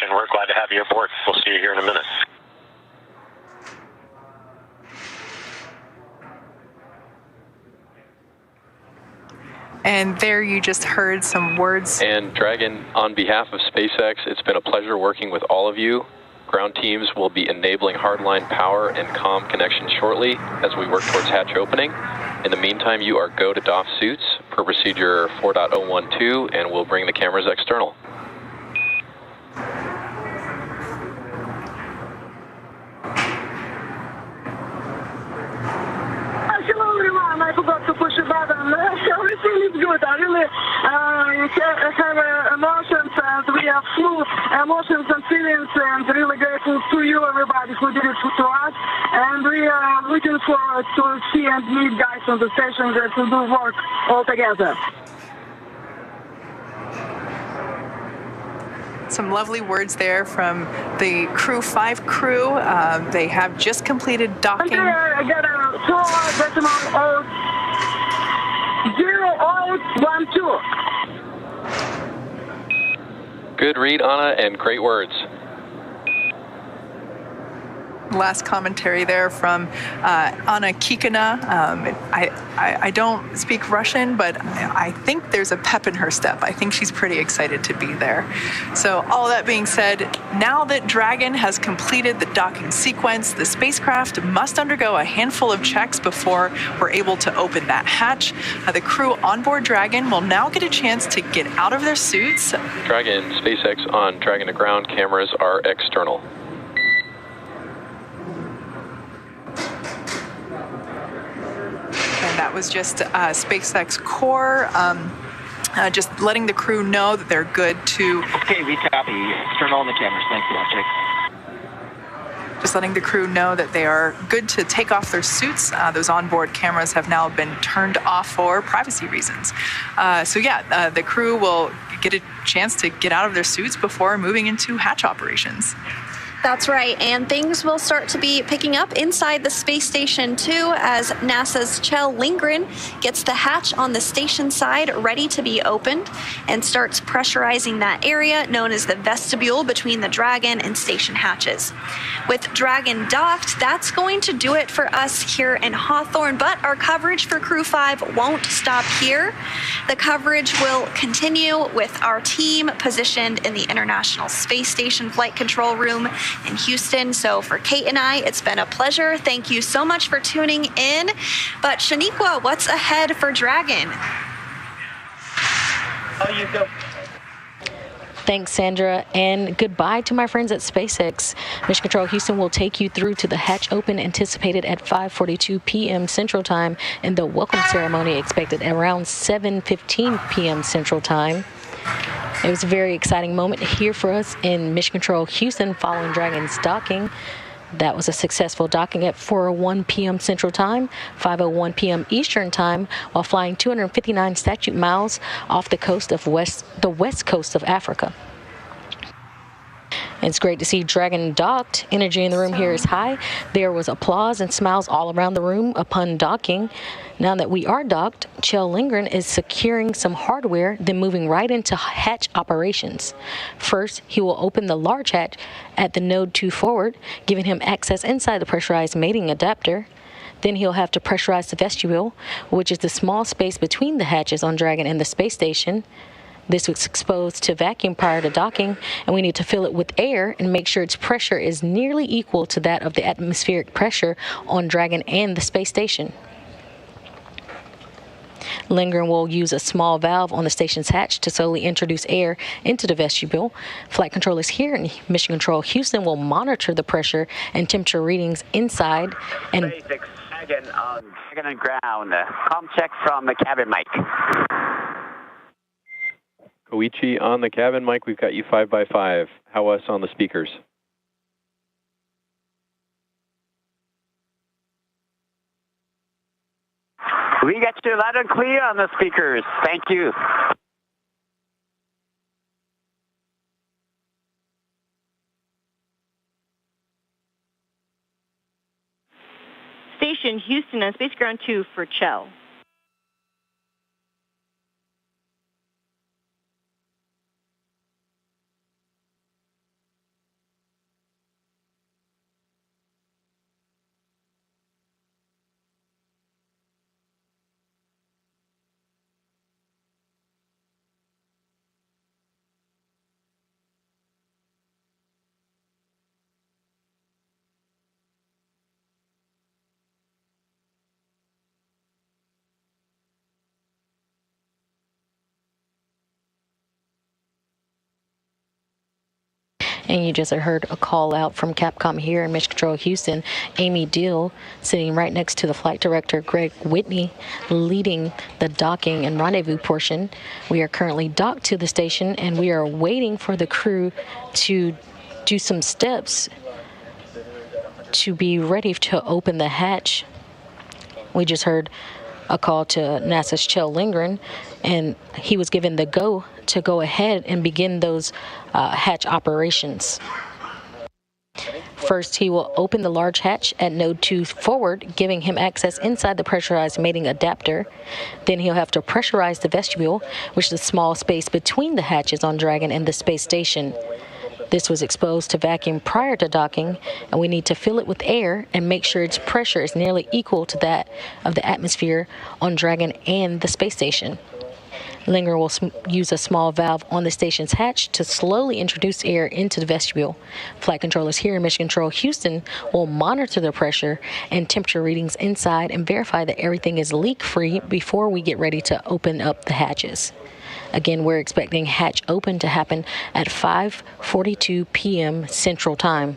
Speaker 8: station. We're glad to have you aboard. We'll see you here in a minute.
Speaker 2: And there you just heard some words.
Speaker 3: And Dragon, on behalf of SpaceX, it's been a pleasure working with all of you. Ground teams will be enabling hardline power and comm connection shortly as we work towards hatch opening. In the meantime, you are go to doff suits per procedure 4.012, and we'll bring the cameras external.
Speaker 5: Hello everyone, I forgot to push a button. Everything is good. I really have emotions, and we have flew emotions and feelings, and really grateful to you everybody who did it to us. And we are looking forward to see and meet guys on the station that will do work all together.
Speaker 2: Some lovely words there from the Crew-5 crew. They have just completed docking.
Speaker 5: I got a 4.00812.
Speaker 3: Good read, Anna, and great words.
Speaker 2: Last commentary there from Anna Kikina. I don't speak Russian, but I think there's a pep in her step. I think she's pretty excited to be there. So all that being said, now that Dragon has completed the docking sequence, the spacecraft must undergo a handful of checks before we're able to open that hatch. The crew on board Dragon will now get a chance to get out of their suits.
Speaker 3: Dragon, SpaceX on Dragon to ground cameras are external.
Speaker 2: And that was just SpaceX core, just letting the crew know that they're good to...
Speaker 4: Okay, we copy. Turn on the cameras. Thank you, Jake.
Speaker 2: Just letting the crew know that they are good to take off their suits. Those onboard cameras have now been turned off for privacy reasons. The crew will get a chance to get out of their suits before moving into hatch operations.
Speaker 1: That's right, and things will start to be picking up inside the space station too, as NASA's Kjell Lindgren gets the hatch on the station side ready to be opened and starts pressurizing that area known as the vestibule between the Dragon and station hatches. With Dragon docked, that's going to do it for us here in Hawthorne, but our coverage for Crew-5 won't stop here. The coverage will continue with our team positioned in the International Space Station Flight Control Room in Houston. So for Kate and I, it's been a pleasure. Thank you so much for tuning in. But Shaniqua, what's ahead for Dragon?
Speaker 4: Oh, you go.
Speaker 6: Thanks, Sandra, and goodbye to my friends at SpaceX. Mission Control Houston will take you through to the hatch open anticipated at 5:42 p.m. Central Time and the welcome ceremony expected around 7:15 p.m. Central Time. It was a very exciting moment here for us in Mission Control Houston following Dragon's docking. That was a successful docking at 4:01 p.m. Central Time, 5:01 p.m. Eastern Time, while flying 259 statute miles off the coast of the west coast of Africa. It's great to see Dragon docked. Energy in the room here is high. There was applause and smiles all around the room upon docking. Now that we are docked, Kjell Lindgren is securing some hardware, then moving right into hatch operations. First, he will open the large hatch at the node 2 forward, giving him access inside the pressurized mating adapter. Then he'll have to pressurize the vestibule, which is the small space between the hatches on Dragon and the space station. This was exposed to vacuum prior to docking, and we need to fill it with air and make sure its pressure is nearly equal to that of the atmospheric pressure on Dragon and the space station. Lindgren will use a small valve on the station's hatch to slowly introduce air into the vestibule. Flight controllers here in Mission Control Houston will monitor the pressure and temperature readings inside. And
Speaker 10: SpaceX Dragon on Dragon and ground. Com check from the cabin mic.
Speaker 3: Koichi on the cabin mic, we've got you 5x5. How us on the speakers?
Speaker 10: We got you loud and clear on the speakers. Thank you.
Speaker 7: Station Houston on Space Ground 2 for Kjell.
Speaker 6: And you just heard a call out from Capcom here in Mission Control Houston. Amy Deal, sitting right next to the flight director, Greg Whitney, leading the docking and rendezvous portion. We are currently docked to the station, and we are waiting for the crew to do some steps to be ready to open the hatch. We just heard a call to NASA's Kjell Lindgren, and he was given the go to go ahead and begin those hatch operations. First, he will open the large hatch at node 2 forward, giving him access inside the pressurized mating adapter. Then he'll have to pressurize the vestibule, which is a small space between the hatches on Dragon and the space station. This was exposed to vacuum prior to docking, and we need to fill it with air and make sure its pressure is nearly equal to that of the atmosphere on Dragon and the space station. Linger will use a small valve on the station's hatch to slowly introduce air into the vestibule. Flight controllers here in Mission Control Houston will monitor the pressure and temperature readings inside and verify that everything is leak-free before we get ready to open up the hatches. Again, we're expecting hatch open to happen at 5:42 p.m. Central Time.